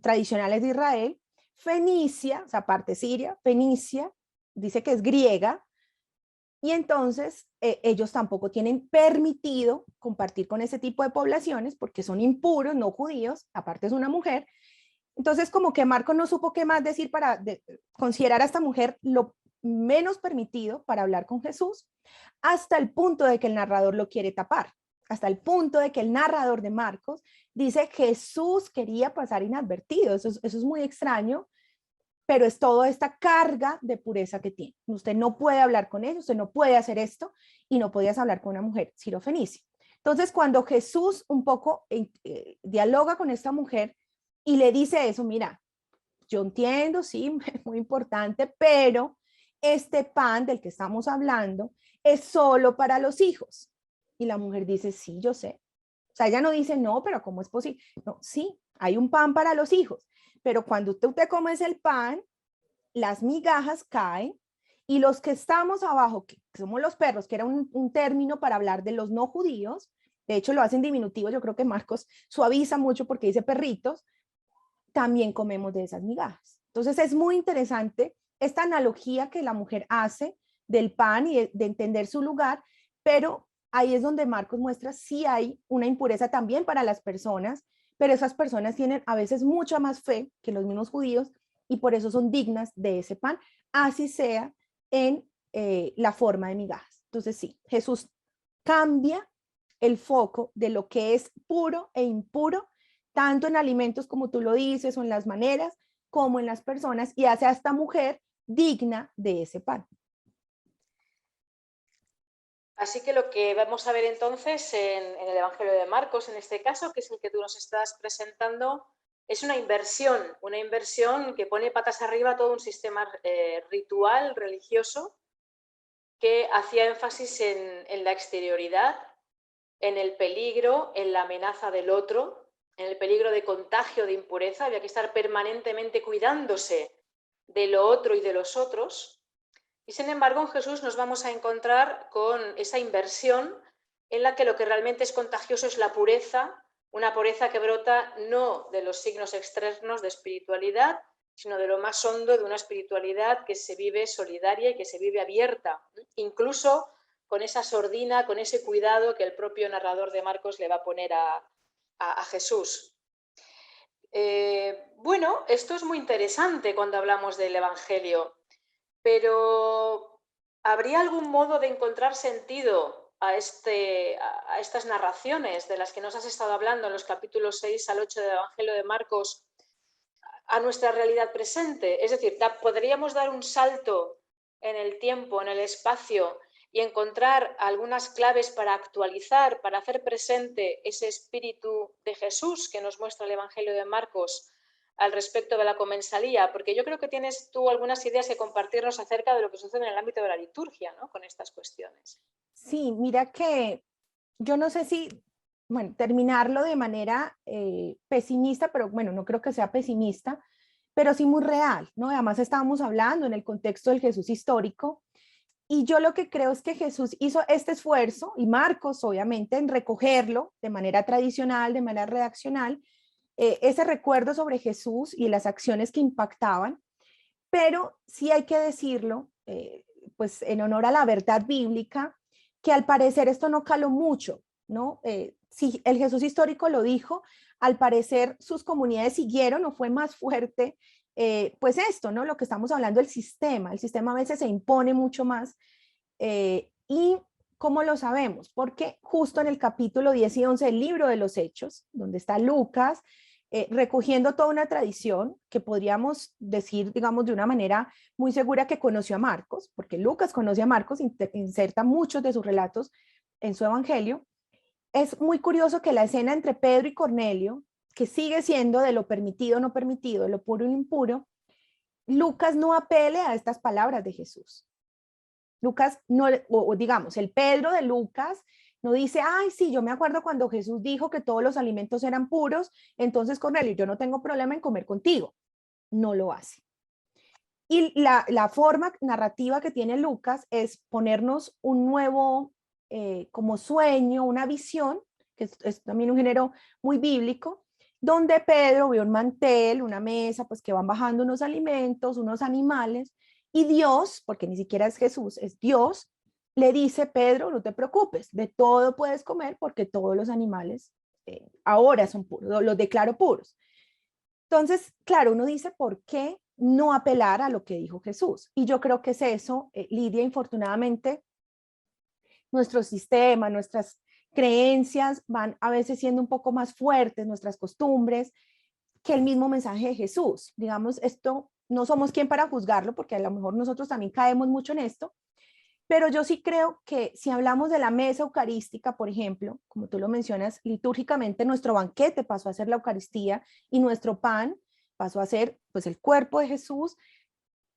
tradicionales de Israel, Fenicia, o sea, aparte Siria, Fenicia, dice que es griega, y entonces ellos tampoco tienen permitido compartir con ese tipo de poblaciones porque son impuros, no judíos, aparte es una mujer. Entonces como que Marcos no supo qué más decir para considerar a esta mujer lo menos permitido para hablar con Jesús, hasta el punto de que el narrador lo quiere tapar, hasta el punto de que el narrador de Marcos dice que Jesús quería pasar inadvertido. Eso es muy extraño, pero es toda esta carga de pureza que tiene. Usted no puede hablar con ellos, usted no puede hacer esto, y no podías hablar con una mujer sirofenicia. Entonces, cuando Jesús un poco dialoga con esta mujer y le dice eso, mira, yo entiendo, sí, muy importante, pero este pan del que estamos hablando es solo para los hijos. Y la mujer dice, sí, yo sé. O sea, ella no dice, no, pero ¿cómo es posible? No, sí, hay un pan para los hijos, pero cuando usted comes el pan, las migajas caen, y los que estamos abajo, que somos los perros, que era un término para hablar de los no judíos, de hecho lo hacen diminutivo, yo creo que Marcos suaviza mucho porque dice perritos, también comemos de esas migajas. Entonces es muy interesante esta analogía que la mujer hace del pan y de entender su lugar, pero ahí es donde Marcos muestra si hay una impureza también para las personas, pero esas personas tienen a veces mucha más fe que los mismos judíos y por eso son dignas de ese pan, así sea en la forma de migajas. Entonces sí, Jesús cambia el foco de lo que es puro e impuro, tanto en alimentos como tú lo dices, o en las maneras, como en las personas, y hace a esta mujer digna de ese pan. Así que lo que vamos a ver entonces en el Evangelio de Marcos, en este caso, que es el que tú nos estás presentando, es una inversión que pone patas arriba todo un sistema ritual, religioso, que hacía énfasis en la exterioridad, en el peligro, en la amenaza del otro, en el peligro de contagio de impureza. Había que estar permanentemente cuidándose de lo otro y de los otros. Y sin embargo, en Jesús nos vamos a encontrar con esa inversión en la que lo que realmente es contagioso es la pureza, una pureza que brota no de los signos externos de espiritualidad, sino de lo más hondo de una espiritualidad que se vive solidaria y que se vive abierta, incluso con esa sordina, con ese cuidado que el propio narrador de Marcos le va a poner a Jesús. Bueno, esto es muy interesante cuando hablamos del Evangelio, pero ¿habría algún modo de encontrar sentido a estas narraciones de las que nos has estado hablando en los capítulos 6 al 8 del Evangelio de Marcos a nuestra realidad presente? Es decir, ¿podríamos dar un salto en el tiempo, en el espacio, y encontrar algunas claves para actualizar, para hacer presente ese espíritu de Jesús que nos muestra el Evangelio de Marcos al respecto de la comensalía? Porque yo creo que tienes tú algunas ideas que compartirnos acerca de lo que sucede en el ámbito de la liturgia, ¿no?, con estas cuestiones. Sí, mira que yo no sé si, bueno, terminarlo de manera pesimista, pero bueno, no creo que sea pesimista, pero sí muy real, ¿no? Además estábamos hablando en el contexto del Jesús histórico, y yo lo que creo es que Jesús hizo este esfuerzo, y Marcos obviamente, en recogerlo de manera tradicional, de manera redaccional, ese recuerdo sobre Jesús y las acciones que impactaban, pero sí hay que decirlo, pues en honor a la verdad bíblica, que al parecer esto no caló mucho, ¿no? Si el Jesús histórico lo dijo, al parecer sus comunidades siguieron, o fue más fuerte, pues esto, ¿no? Lo que estamos hablando, el sistema a veces se impone mucho más. ¿Y cómo lo sabemos? Porque justo en el capítulo 10 y 11 del libro de los Hechos, donde está Lucas, recogiendo toda una tradición que podríamos decir, digamos, de una manera muy segura que conoció a Marcos, porque Lucas conoce a Marcos, inserta muchos de sus relatos en su evangelio. Es muy curioso que la escena entre Pedro y Cornelio, que sigue siendo de lo permitido, no permitido, de lo puro y impuro, Lucas no apele a estas palabras de Jesús. Lucas no, o digamos, el Pedro de Lucas no dice, ay, sí, yo me acuerdo cuando Jesús dijo que todos los alimentos eran puros, entonces Cornelio, yo no tengo problema en comer contigo. No lo hace. Y la forma narrativa que tiene Lucas es ponernos un nuevo como sueño, una visión, que es también un género muy bíblico, donde Pedro ve un mantel, una mesa, pues que van bajando unos alimentos, unos animales, y Dios, porque ni siquiera es Jesús, es Dios, le dice, Pedro, no te preocupes, de todo puedes comer porque todos los animales ahora son puros, los declaro puros. Entonces, claro, uno dice, ¿por qué no apelar a lo que dijo Jesús? Y yo creo que es eso, Lidia, infortunadamente, nuestro sistema, nuestras creencias van a veces siendo un poco más fuertes, nuestras costumbres, que el mismo mensaje de Jesús. Digamos, esto no somos quien para juzgarlo, porque a lo mejor nosotros también caemos mucho en esto, pero yo sí creo que si hablamos de la mesa eucarística, por ejemplo, como tú lo mencionas, litúrgicamente nuestro banquete pasó a ser la Eucaristía y nuestro pan pasó a ser pues el cuerpo de Jesús,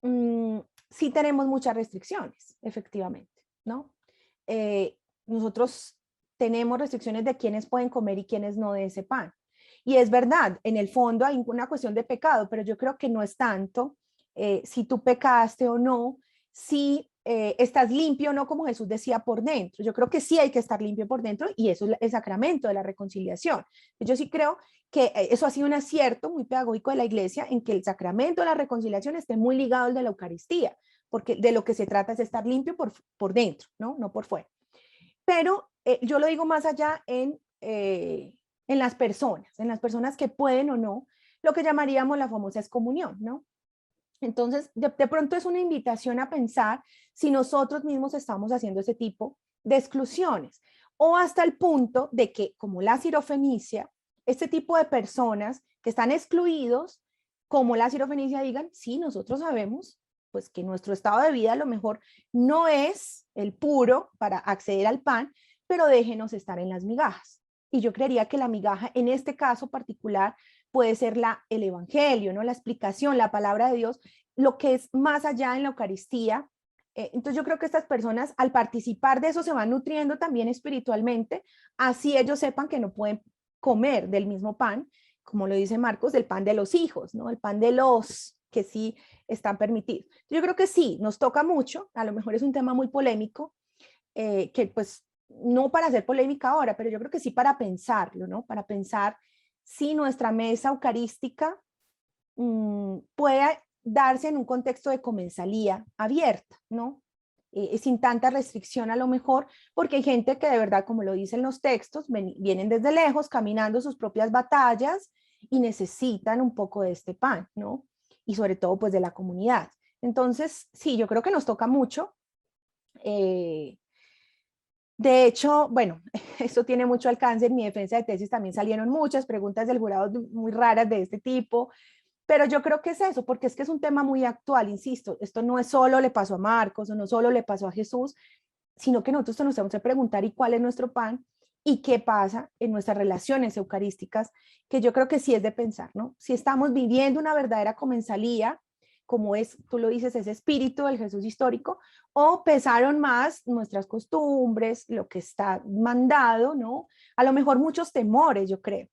sí tenemos muchas restricciones, efectivamente, ¿no? Nosotros tenemos restricciones de quiénes pueden comer y quiénes no de ese pan. Y es verdad, en el fondo hay una cuestión de pecado, pero yo creo que no es tanto si tú pecaste o no, si estás limpio o no, como Jesús decía, por dentro. Yo creo que sí hay que estar limpio por dentro y eso es el sacramento de la reconciliación. Yo sí creo que eso ha sido un acierto muy pedagógico de la Iglesia en que el sacramento de la reconciliación esté muy ligado al de la Eucaristía, porque de lo que se trata es estar limpio por dentro, ¿no? No por fuera. Pero yo lo digo más allá en las personas que pueden o no, lo que llamaríamos la famosa excomunión, ¿no? Entonces, de pronto es una invitación a pensar si nosotros mismos estamos haciendo ese tipo de exclusiones, o hasta el punto de que, como la sirofenicia, este tipo de personas que están excluidos, como la sirofenicia, digan, sí, nosotros sabemos pues que nuestro estado de vida a lo mejor no es el puro para acceder al pan, pero déjenos estar en las migajas. Y yo creería que la migaja en este caso particular puede ser el evangelio, ¿no? La explicación, la palabra de Dios, lo que es más allá en la Eucaristía. Entonces yo creo que estas personas al participar de eso se van nutriendo también espiritualmente, así ellos sepan que no pueden comer del mismo pan, como lo dice Marcos, del pan de los hijos, ¿no? El pan de los que sí están permitidos. Yo creo que sí, nos toca mucho, a lo mejor es un tema muy polémico, que pues no para hacer polémica ahora, pero yo creo que sí para pensarlo, ¿no? Para pensar si nuestra mesa eucarística puede darse en un contexto de comensalía abierta, ¿no? Sin tanta restricción a lo mejor, porque hay gente que de verdad, como lo dicen los textos, vienen desde lejos, caminando sus propias batallas y necesitan un poco de este pan, ¿no? Y sobre todo pues de la comunidad. Entonces, sí, yo creo que nos toca mucho. De hecho, bueno, esto tiene mucho alcance. En mi defensa de tesis también salieron muchas preguntas del jurado muy raras de este tipo, pero yo creo que es eso, porque es que es un tema muy actual, insisto, esto no es solo le pasó a Marcos o no solo le pasó a Jesús, sino que nosotros nos tenemos que preguntar ¿y cuál es nuestro pan? ¿Y qué pasa en nuestras relaciones eucarísticas? Que yo creo que sí es de pensar, ¿no? Si estamos viviendo una verdadera comensalía, como es, tú lo dices, ese espíritu del Jesús histórico, o pesaron más nuestras costumbres, lo que está mandado, ¿no? A lo mejor muchos temores, yo creo.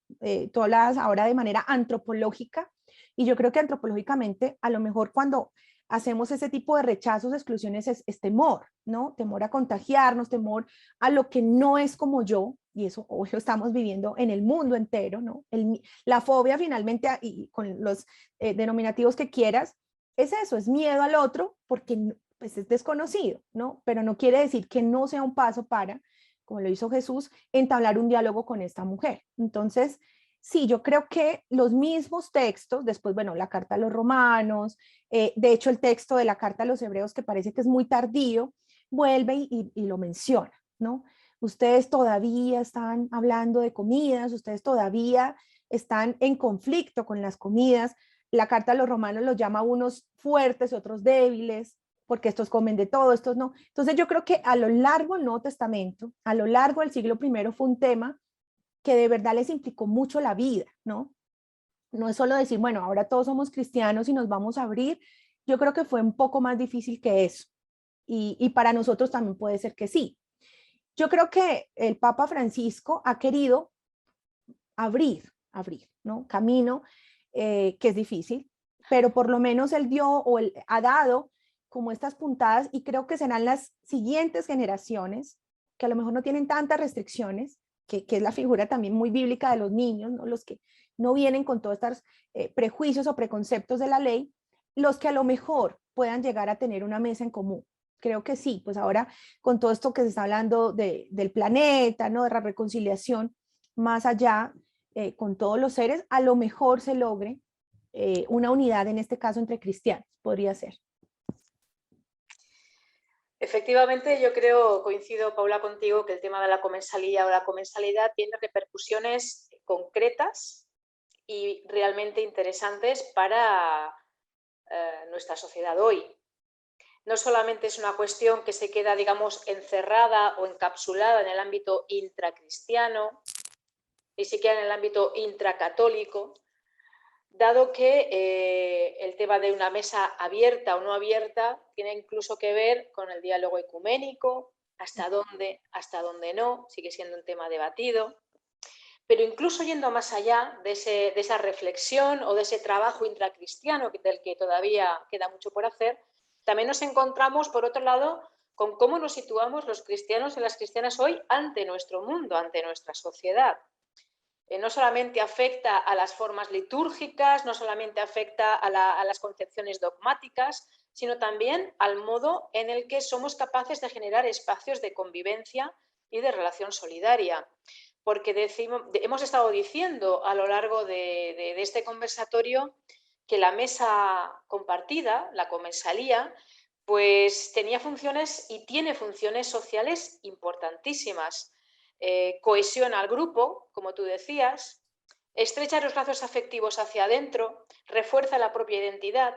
Tú hablas ahora de manera antropológica, y yo creo que antropológicamente, a lo mejor cuando hacemos ese tipo de rechazos, exclusiones, es temor, ¿no? Temor a contagiarnos, temor a lo que no es como yo, y eso hoy lo estamos viviendo en el mundo entero, ¿no? La fobia finalmente, y con los denominativos que quieras, es eso, es miedo al otro porque pues, es desconocido, ¿no? Pero no quiere decir que no sea un paso para, como lo hizo Jesús, entablar un diálogo con esta mujer. Entonces, sí, yo creo que los mismos textos, después, bueno, la carta a los romanos, de hecho el texto de la carta a los hebreos, que parece que es muy tardío, vuelve y lo menciona, ¿no? Ustedes todavía están hablando de comidas, ustedes todavía están en conflicto con las comidas. La carta a los romanos los llama unos fuertes, otros débiles, porque estos comen de todo, estos no. Entonces yo creo que a lo largo del Nuevo Testamento, a lo largo del siglo I fue un tema que de verdad les implicó mucho la vida, ¿no? No es solo decir, bueno, ahora todos somos cristianos y nos vamos a abrir. Yo creo que fue un poco más difícil que eso. Y para nosotros también puede ser que sí. Yo creo que el Papa Francisco ha querido abrir, ¿no? Camino, que es difícil, pero por lo menos él dio o él ha dado como estas puntadas y creo que serán las siguientes generaciones que a lo mejor no tienen tantas restricciones, que es la figura también muy bíblica de los niños, ¿no? Los que no vienen con todos estos prejuicios o preconceptos de la ley, los que a lo mejor puedan llegar a tener una mesa en común. Creo que sí, pues ahora con todo esto que se está hablando del planeta, ¿no? De la reconciliación, más allá, con todos los seres, a lo mejor se logre una unidad, en este caso entre cristianos, podría ser. Efectivamente, yo creo, coincido, Paula, contigo, que el tema de la comensalía o la comensalidad tiene repercusiones concretas y realmente interesantes para nuestra sociedad hoy. No solamente es una cuestión que se queda, digamos, encerrada o encapsulada en el ámbito intracristiano, ni siquiera en el ámbito intracatólico, dado que el tema de una mesa abierta o no abierta tiene incluso que ver con el diálogo ecuménico, hasta dónde no, sigue siendo un tema debatido, pero incluso yendo más allá de esa reflexión o de ese trabajo intracristiano del que todavía queda mucho por hacer, también nos encontramos, por otro lado, con cómo nos situamos los cristianos y las cristianas hoy ante nuestro mundo, ante nuestra sociedad. No solamente afecta a las formas litúrgicas, no solamente afecta a las concepciones dogmáticas, sino también al modo en el que somos capaces de generar espacios de convivencia y de relación solidaria. Porque hemos estado diciendo a lo largo de este conversatorio que la mesa compartida, la comensalía, pues tenía funciones y tiene funciones sociales importantísimas. Cohesiona al grupo, como tú decías, estrecha los lazos afectivos hacia adentro, refuerza la propia identidad,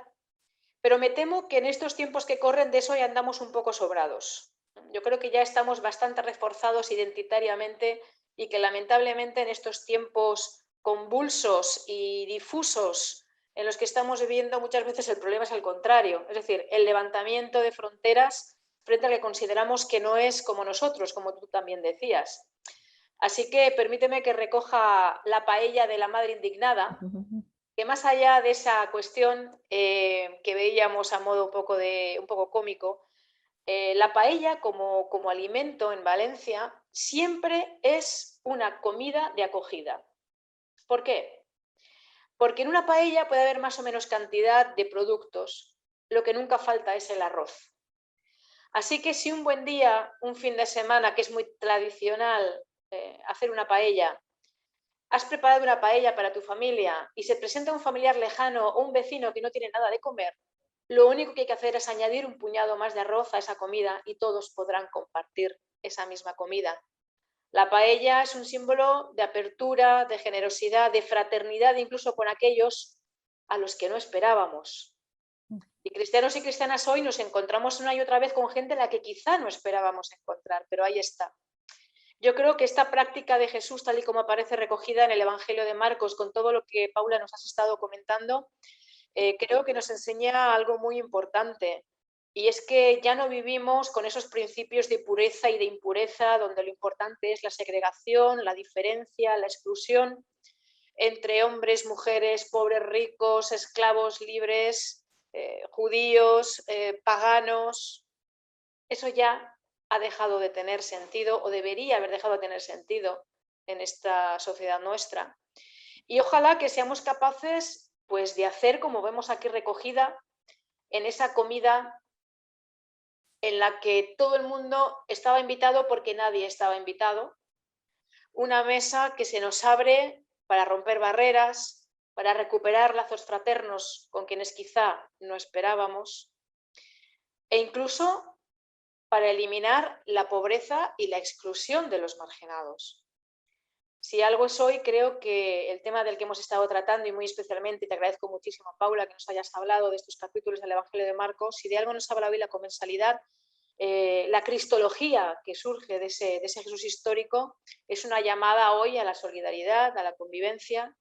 pero me temo que en estos tiempos que corren de eso ya andamos un poco sobrados. Yo creo que ya estamos bastante reforzados identitariamente y que lamentablemente en estos tiempos convulsos y difusos en los que estamos viviendo muchas veces el problema es al contrario, es decir, el levantamiento de fronteras frente a lo que consideramos que no es como nosotros, como tú también decías. Así que permíteme que recoja la paella de la madre indignada, que más allá de esa cuestión que veíamos a modo un poco cómico, la paella como alimento en Valencia siempre es una comida de acogida. ¿Por qué? Porque en una paella puede haber más o menos cantidad de productos, lo que nunca falta es el arroz. Así que si un buen día, un fin de semana, que es muy tradicional hacer una paella, has preparado una paella para tu familia y se presenta un familiar lejano o un vecino que no tiene nada de comer, lo único que hay que hacer es añadir un puñado más de arroz a esa comida y todos podrán compartir esa misma comida. La paella es un símbolo de apertura, de generosidad, de fraternidad, incluso con aquellos a los que no esperábamos. Y cristianos y cristianas hoy nos encontramos una y otra vez con gente a la que quizá no esperábamos encontrar, pero ahí está. Yo creo que esta práctica de Jesús, tal y como aparece recogida en el Evangelio de Marcos, con todo lo que Paula nos has estado comentando, creo que nos enseña algo muy importante. Y es que ya no vivimos con esos principios de pureza y de impureza, donde lo importante es la segregación, la diferencia, la exclusión entre hombres, mujeres, pobres, ricos, esclavos, libres. judíos, paganos. Eso ya ha dejado de tener sentido, o debería haber dejado de tener sentido en esta sociedad nuestra. Y ojalá que seamos capaces, pues, de hacer, como vemos aquí recogida, en esa comida en la que todo el mundo estaba invitado porque nadie estaba invitado. Una mesa que se nos abre para romper barreras, para recuperar lazos fraternos con quienes quizá no esperábamos, e incluso para eliminar la pobreza y la exclusión de los marginados. Si algo es hoy, creo que el tema del que hemos estado tratando, y muy especialmente, te agradezco muchísimo, Paula, que nos hayas hablado de estos capítulos del Evangelio de Marcos, si de algo nos habla hoy la comensalidad, la cristología que surge de ese Jesús histórico, es una llamada hoy a la solidaridad, a la convivencia,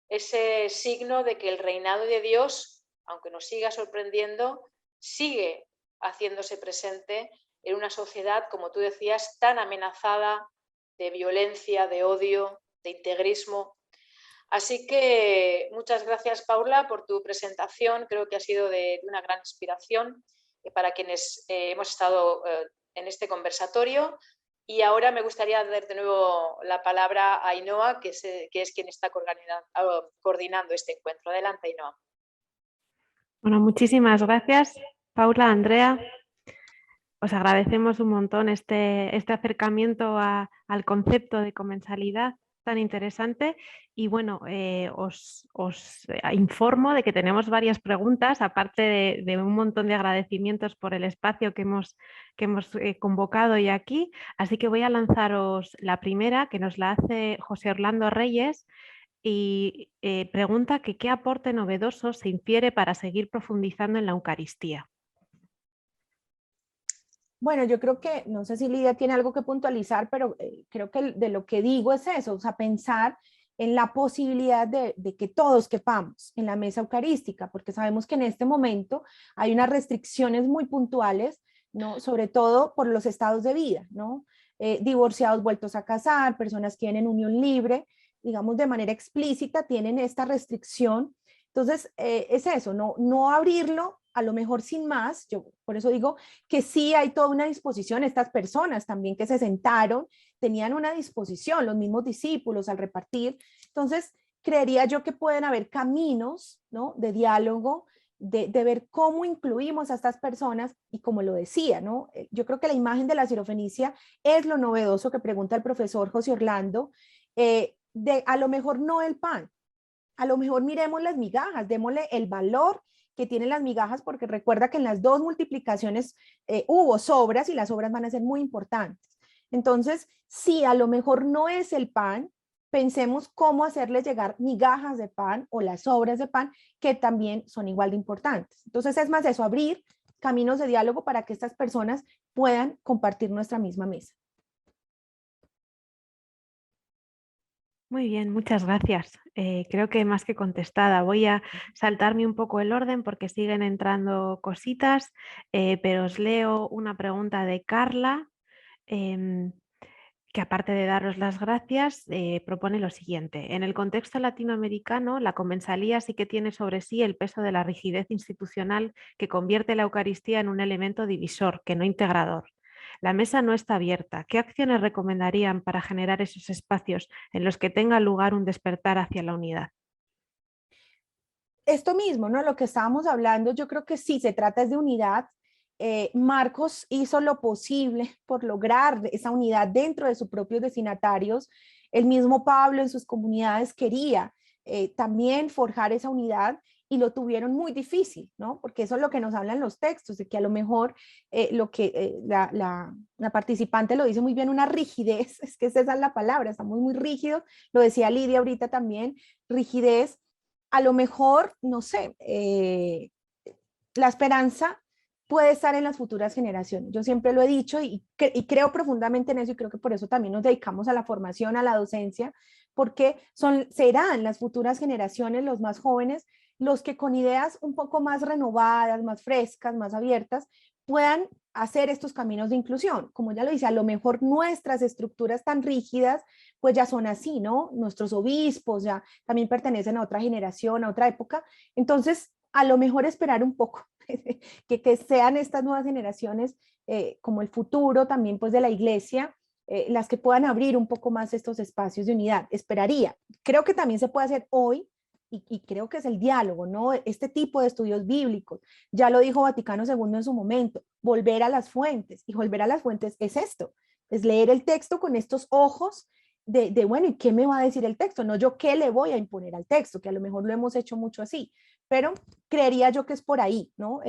ese signo de que el reinado de Dios, aunque nos siga sorprendiendo, sigue haciéndose presente en una sociedad, como tú decías, tan amenazada de violencia, de odio, de integrismo. Así que muchas gracias, Paula, por tu presentación. Creo que ha sido de una gran inspiración para quienes hemos estado en este conversatorio. Y ahora me gustaría dar de nuevo la palabra a Ainhoa, que es quien está coordinando este encuentro. Adelante, Ainhoa. Bueno, muchísimas gracias, Paula, Andrea. Os agradecemos un montón este acercamiento al concepto de comensalidad tan interesante. Y bueno, os informo de que tenemos varias preguntas, aparte de un montón de agradecimientos por el espacio que hemos convocado hoy aquí. Así que voy a lanzaros la primera, que nos la hace José Orlando Reyes, y pregunta que qué aporte novedoso se infiere para seguir profundizando en la Eucaristía. Bueno, yo creo que, no sé si Lidia tiene algo que puntualizar, pero creo que de lo que digo es eso, o sea, pensar en la posibilidad de que todos quepamos en la mesa eucarística, porque sabemos que en este momento hay unas restricciones muy puntuales, ¿no? Sobre todo por los estados de vida, ¿no? Divorciados vueltos a casar, personas que tienen unión libre, digamos de manera explícita, tienen esta restricción. Entonces, es eso, no abrirlo a lo mejor sin más. Yo por eso digo que sí hay toda una disposición. Estas personas también que se sentaron tenían una disposición, los mismos discípulos al repartir. Entonces, creería yo que pueden haber caminos, ¿no?, de diálogo, de ver cómo incluimos a estas personas. Y como lo decía, ¿no?, yo creo que la imagen de la sirofenicia es lo novedoso que pregunta el profesor José Orlando, a lo mejor no el pan, a lo mejor miremos las migajas, démosle el valor que tienen las migajas, porque recuerda que en las dos multiplicaciones hubo sobras y las sobras van a ser muy importantes. Entonces, si a lo mejor no es el pan, pensemos cómo hacerle llegar migajas de pan o las sobras de pan, que también son igual de importantes. Entonces, es más eso, abrir caminos de diálogo para que estas personas puedan compartir nuestra misma mesa. Muy bien, muchas gracias. Creo que más que contestada. Voy a saltarme un poco el orden porque siguen entrando cositas, pero os leo una pregunta de Carla, que aparte de daros las gracias, propone lo siguiente. En el contexto latinoamericano, la comensalía sí que tiene sobre sí el peso de la rigidez institucional que convierte la Eucaristía en un elemento divisor, que no integrador. La mesa no está abierta. ¿Qué acciones recomendarían para generar esos espacios en los que tenga lugar un despertar hacia la unidad? Esto mismo, ¿no? Lo que estábamos hablando, yo creo que sí, se trata de unidad. Marcos hizo lo posible por lograr esa unidad dentro de sus propios destinatarios. El mismo Pablo en sus comunidades quería también forjar esa unidad, y lo tuvieron muy difícil, ¿no? Porque eso es lo que nos hablan los textos, de que a lo mejor la participante lo dice muy bien, una rigidez, es que esa es la palabra, estamos muy rígidos, lo decía Lidia ahorita también, rigidez. A lo mejor, no sé, la esperanza puede estar en las futuras generaciones. Yo siempre lo he dicho y creo profundamente en eso, y creo que por eso también nos dedicamos a la formación, a la docencia, porque serán las futuras generaciones, los más jóvenes, los que con ideas un poco más renovadas, más frescas, más abiertas, puedan hacer estos caminos de inclusión. Como ya lo dice, a lo mejor nuestras estructuras tan rígidas, pues ya son así, ¿no? Nuestros obispos ya también pertenecen a otra generación, a otra época. Entonces, a lo mejor esperar un poco, que sean estas nuevas generaciones como el futuro también pues de la iglesia, las que puedan abrir un poco más estos espacios de unidad. Esperaría. Creo que también se puede hacer hoy y creo que es el diálogo, ¿no? Este tipo de estudios bíblicos. Ya lo dijo Vaticano II en su momento, volver a las fuentes. Y volver a las fuentes es esto, es leer el texto con estos ojos bueno, ¿y qué me va a decir el texto? No yo qué le voy a imponer al texto, que a lo mejor lo hemos hecho mucho así, pero creería yo que es por ahí, ¿no?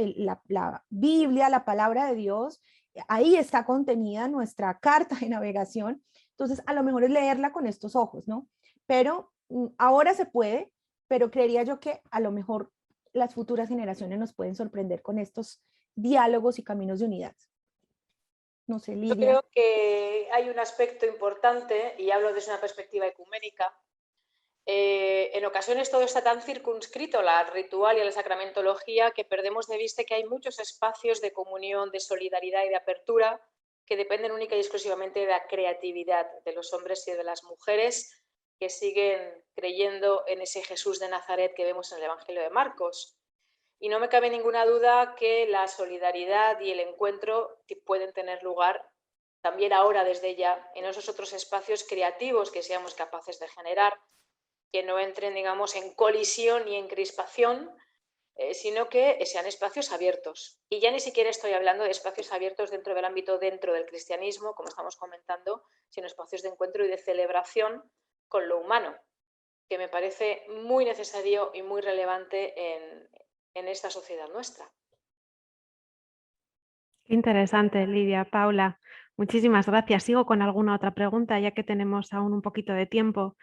La Biblia, la palabra de Dios, ahí está contenida nuestra carta de navegación, entonces a lo mejor es leerla con estos ojos, ¿no? Pero ahora se puede, pero creería yo que a lo mejor las futuras generaciones nos pueden sorprender con estos diálogos y caminos de unidad. No sé, Yo Lidia. creo que hay un aspecto importante, y hablo desde una perspectiva ecuménica. En ocasiones todo está tan circunscrito al ritual y a la sacramentología que perdemos de vista que hay muchos espacios de comunión, de solidaridad y de apertura que dependen única y exclusivamente de la creatividad de los hombres y de las mujeres que siguen creyendo en ese Jesús de Nazaret que vemos en el Evangelio de Marcos. Y no me cabe ninguna duda que la solidaridad y el encuentro pueden tener lugar también ahora desde ya en esos otros espacios creativos que seamos capaces de generar, que no entren, digamos, en colisión ni en crispación, sino que sean espacios abiertos. Y ya ni siquiera estoy hablando de espacios abiertos dentro del ámbito, dentro del cristianismo, como estamos comentando, sino espacios de encuentro y de celebración con lo humano, que me parece muy necesario y muy relevante en esta sociedad nuestra. Qué interesante, Lidia, Paula. Muchísimas gracias. Sigo con alguna otra pregunta, ya que tenemos aún un poquito de tiempo.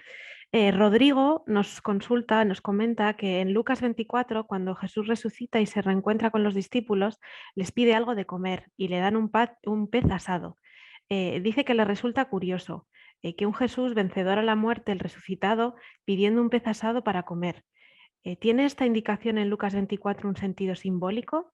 Rodrigo nos consulta, nos comenta que en Lucas 24, cuando Jesús resucita y se reencuentra con los discípulos, les pide algo de comer y le dan un pez asado. Dice que le resulta curioso que un Jesús vencedor a la muerte, el resucitado, pidiendo un pez asado para comer. ¿Tiene esta indicación en Lucas 24 un sentido simbólico?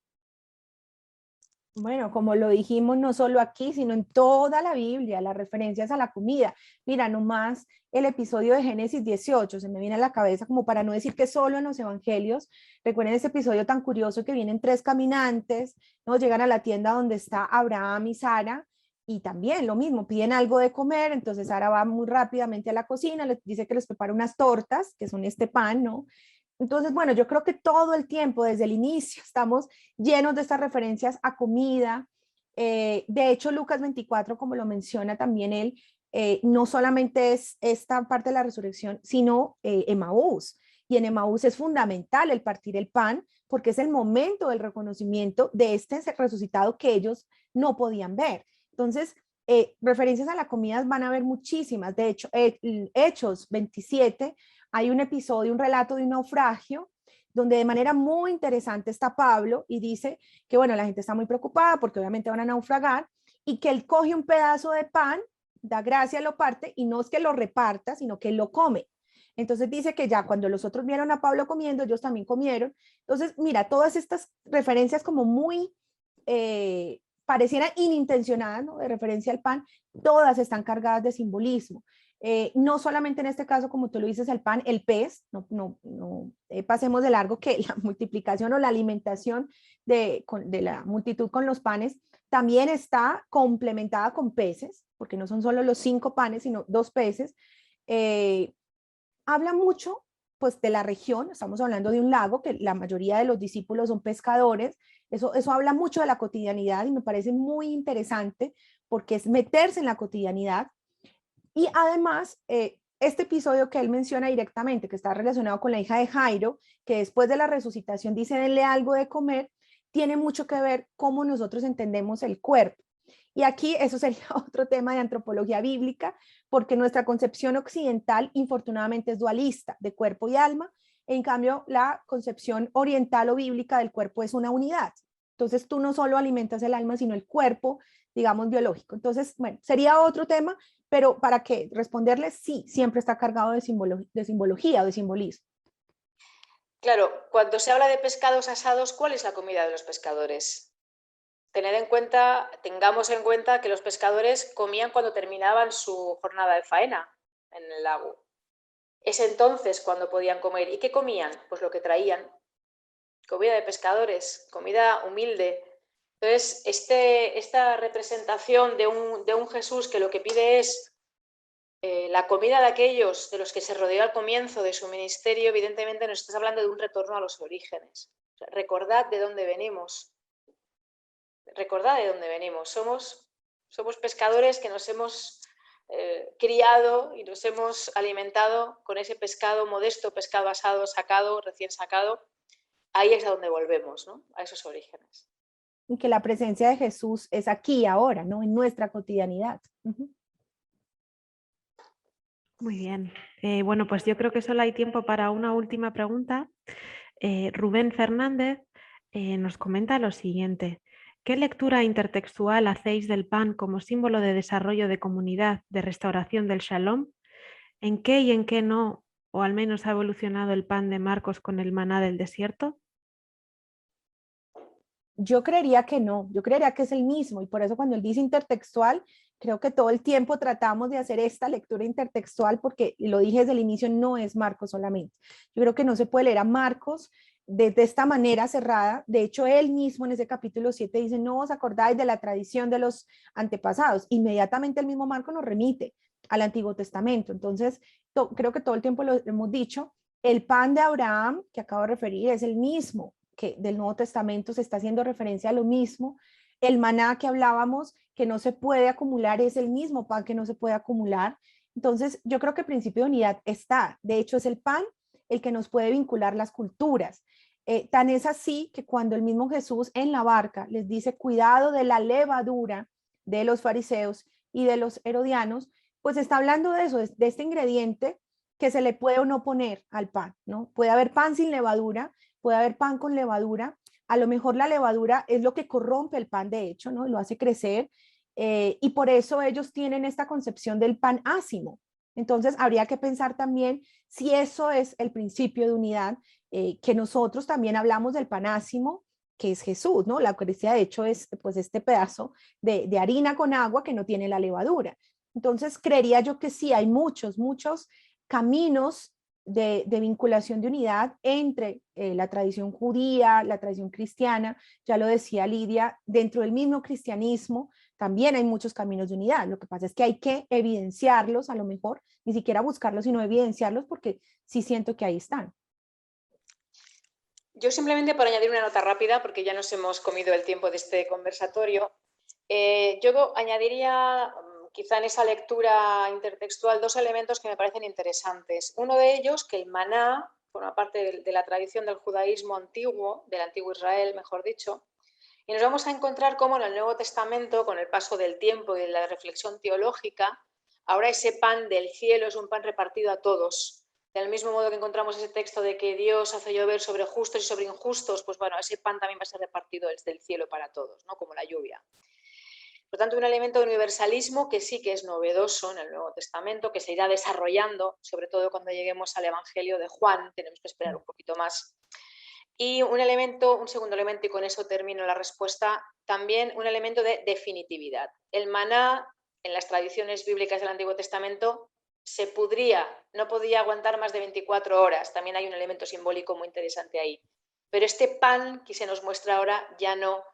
Bueno, como lo dijimos, no solo aquí, sino en toda la Biblia, las referencias a la comida. Mira, nomás el episodio de Génesis 18, se me viene a la cabeza como para no decir que solo en los evangelios. Recuerden ese episodio tan curioso que vienen tres caminantes, ¿no? Llegan a la tienda donde está Abraham y Sara, y también lo mismo, piden algo de comer, entonces Sara va muy rápidamente a la cocina, les dice que les prepara unas tortas, que son este pan, ¿no? Entonces, bueno, yo creo que todo el tiempo, desde el inicio, estamos llenos de estas referencias a comida. De hecho, Lucas 24, como lo menciona también él, no solamente es esta parte de la resurrección, sino Emaús. Y en Emaús es fundamental el partir el pan, porque es el momento del reconocimiento de este resucitado que ellos no podían ver. Entonces, referencias a la comida van a haber muchísimas. De hecho, Hechos 27, hay un episodio, un relato de un naufragio, donde de manera muy interesante está Pablo y dice que, bueno, la gente está muy preocupada porque obviamente van a naufragar y que él coge un pedazo de pan, da gracia, lo parte y no es que lo reparta, sino que él lo come. Entonces dice que ya cuando los otros vieron a Pablo comiendo, ellos también comieron. Entonces, mira, todas estas referencias como muy parecieran inintencionadas, ¿no? De referencia al pan, todas están cargadas de simbolismo. No solamente en este caso, como tú lo dices, el pan, el pez, no pasemos de largo que la multiplicación o la alimentación de la multitud con los panes también está complementada con peces, porque no son solo los 5 panes, sino 2 peces. Habla mucho pues de la región, estamos hablando de un lago, que la mayoría de los discípulos son pescadores, eso habla mucho de la cotidianidad y me parece muy interesante porque es meterse en la cotidianidad. Y además, este episodio que él menciona directamente, que está relacionado con la hija de Jairo, que después de la resucitación dice denle algo de comer, tiene mucho que ver cómo nosotros entendemos el cuerpo. Y aquí eso sería otro tema de antropología bíblica, porque nuestra concepción occidental infortunadamente es dualista, de cuerpo y alma. En cambio, la concepción oriental o bíblica del cuerpo es una unidad. Entonces tú no solo alimentas el alma, sino el cuerpo, digamos, biológico. Entonces, bueno, sería otro tema, pero para que responderle, sí, siempre está cargado de simbología o de simbolismo. Claro, cuando se habla de pescados asados, ¿cuál es la comida de los pescadores? Tengamos en cuenta que los pescadores comían cuando terminaban su jornada de faena en el lago. Es entonces cuando podían comer. ¿Y qué comían? Pues lo que traían. comida de pescadores, comida humilde. Entonces, esta representación de un Jesús que lo que pide es la comida de aquellos de los que se rodeó al comienzo de su ministerio, evidentemente nos estás hablando de un retorno a los orígenes. O sea, recordad de dónde venimos. Recordad de dónde venimos. Somos pescadores que nos hemos criado y nos hemos alimentado con ese pescado modesto, pescado asado, sacado, recién sacado. Ahí es a donde volvemos, ¿no? A esos orígenes. Y que la presencia de Jesús es aquí, ahora, ¿no? En nuestra cotidianidad. Muy bien. Bueno, pues yo creo que solo hay tiempo para una última pregunta. Rubén Fernández nos comenta lo siguiente. ¿Qué lectura intertextual hacéis del pan como símbolo de desarrollo de comunidad, de restauración del Shalom? ¿En qué y en qué no, o al menos ha evolucionado el pan de Marcos con el maná del desierto? Yo creería que no, yo creería que es el mismo, y por eso cuando él dice intertextual, creo que todo el tiempo tratamos de hacer esta lectura intertextual, porque lo dije desde el inicio, no es Marcos solamente. Yo creo que no se puede leer a Marcos de esta manera cerrada. De hecho, él mismo en ese capítulo 7 dice, no os acordáis de la tradición de los antepasados. Inmediatamente el mismo Marcos nos remite al Antiguo Testamento. Entonces, creo que todo el tiempo lo hemos dicho, el pan de Abraham, que acabo de referir, es el mismo que del Nuevo Testamento, se está haciendo referencia a lo mismo. El maná que hablábamos, que no se puede acumular, es el mismo pan que no se puede acumular. Entonces, yo creo que el principio de unidad está. De hecho, es el pan el que nos puede vincular las culturas. Tan es así que cuando el mismo Jesús en la barca les dice, cuidado de la levadura de los fariseos y de los herodianos, pues está hablando de eso, de este ingrediente que se le puede o no poner al pan, ¿no? Puede haber pan sin levadura, puede haber pan con levadura. A lo mejor la levadura es lo que corrompe el pan, de hecho, ¿no? Lo hace crecer, y por eso ellos tienen esta concepción del pan ácimo. Entonces, habría que pensar también si eso es el principio de unidad, que nosotros también hablamos del pan ácimo, que es Jesús, ¿no? La Eucaristía, de hecho, es pues este pedazo de harina con agua que no tiene la levadura. Entonces, creería yo que sí, hay muchos caminos de vinculación de unidad entre la tradición judía, la tradición cristiana. Ya lo decía Lidia, dentro del mismo cristianismo también hay muchos caminos de unidad. Lo que pasa es que hay que evidenciarlos, a lo mejor, ni siquiera buscarlos, sino evidenciarlos, porque sí siento que ahí están. Yo simplemente para añadir una nota rápida, porque ya nos hemos comido el tiempo de este conversatorio, yo añadiría quizá en esa lectura intertextual dos elementos que me parecen interesantes. Uno de ellos, que el maná forma parte de la tradición del judaísmo antiguo, del antiguo Israel, mejor dicho, y nos vamos a encontrar cómo en el Nuevo Testamento, con el paso del tiempo y de la reflexión teológica, ahora ese pan del cielo es un pan repartido a todos. Del mismo modo que encontramos ese texto de que Dios hace llover sobre justos y sobre injustos, pues bueno, ese pan también va a ser repartido desde el cielo para todos, ¿no? Como la lluvia. Por tanto, un elemento de universalismo que sí que es novedoso en el Nuevo Testamento, que se irá desarrollando, sobre todo cuando lleguemos al Evangelio de Juan, tenemos que esperar un poquito más. Y un segundo elemento, y con eso termino la respuesta, también un elemento de definitividad. El maná, en las tradiciones bíblicas del Antiguo Testamento, se pudría, no podía aguantar más de 24 horas. También hay un elemento simbólico muy interesante ahí. Pero este pan que se nos muestra ahora ya no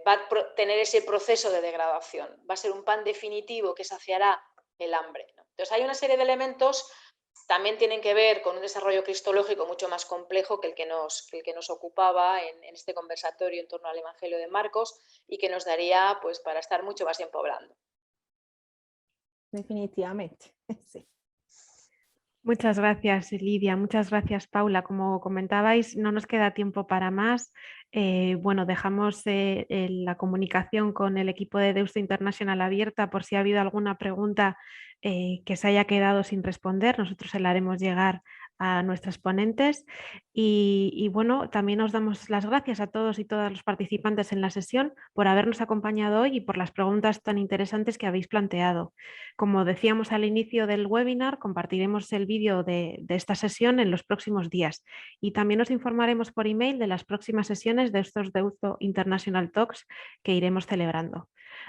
va a tener ese proceso de degradación. Va a ser un pan definitivo que saciará el hambre, ¿no? Entonces hay una serie de elementos, también tienen que ver con un desarrollo cristológico mucho más complejo que el que nos ocupaba en este conversatorio en torno al Evangelio de Marcos, y que nos daría pues para estar mucho más tiempo hablando. Definitivamente, sí. Muchas gracias, Lidia. Muchas gracias, Paula. Como comentabais, no nos queda tiempo para más. Bueno, dejamos la comunicación con el equipo de Deusto International abierta por si ha habido alguna pregunta que se haya quedado sin responder. Nosotros se la haremos llegar a nuestros ponentes y bueno, también os damos las gracias a todos y todas los participantes en la sesión por habernos acompañado hoy y por las preguntas tan interesantes que habéis planteado. Como decíamos al inicio del webinar, compartiremos el vídeo de esta sesión en los próximos días y también os informaremos por email de las próximas sesiones de estos Deusto International Talks que iremos celebrando.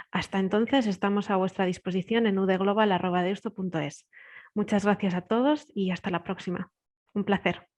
Hasta entonces estamos a vuestra disposición en udglobal@deusto.es. Muchas gracias a todos y hasta la próxima. Un placer.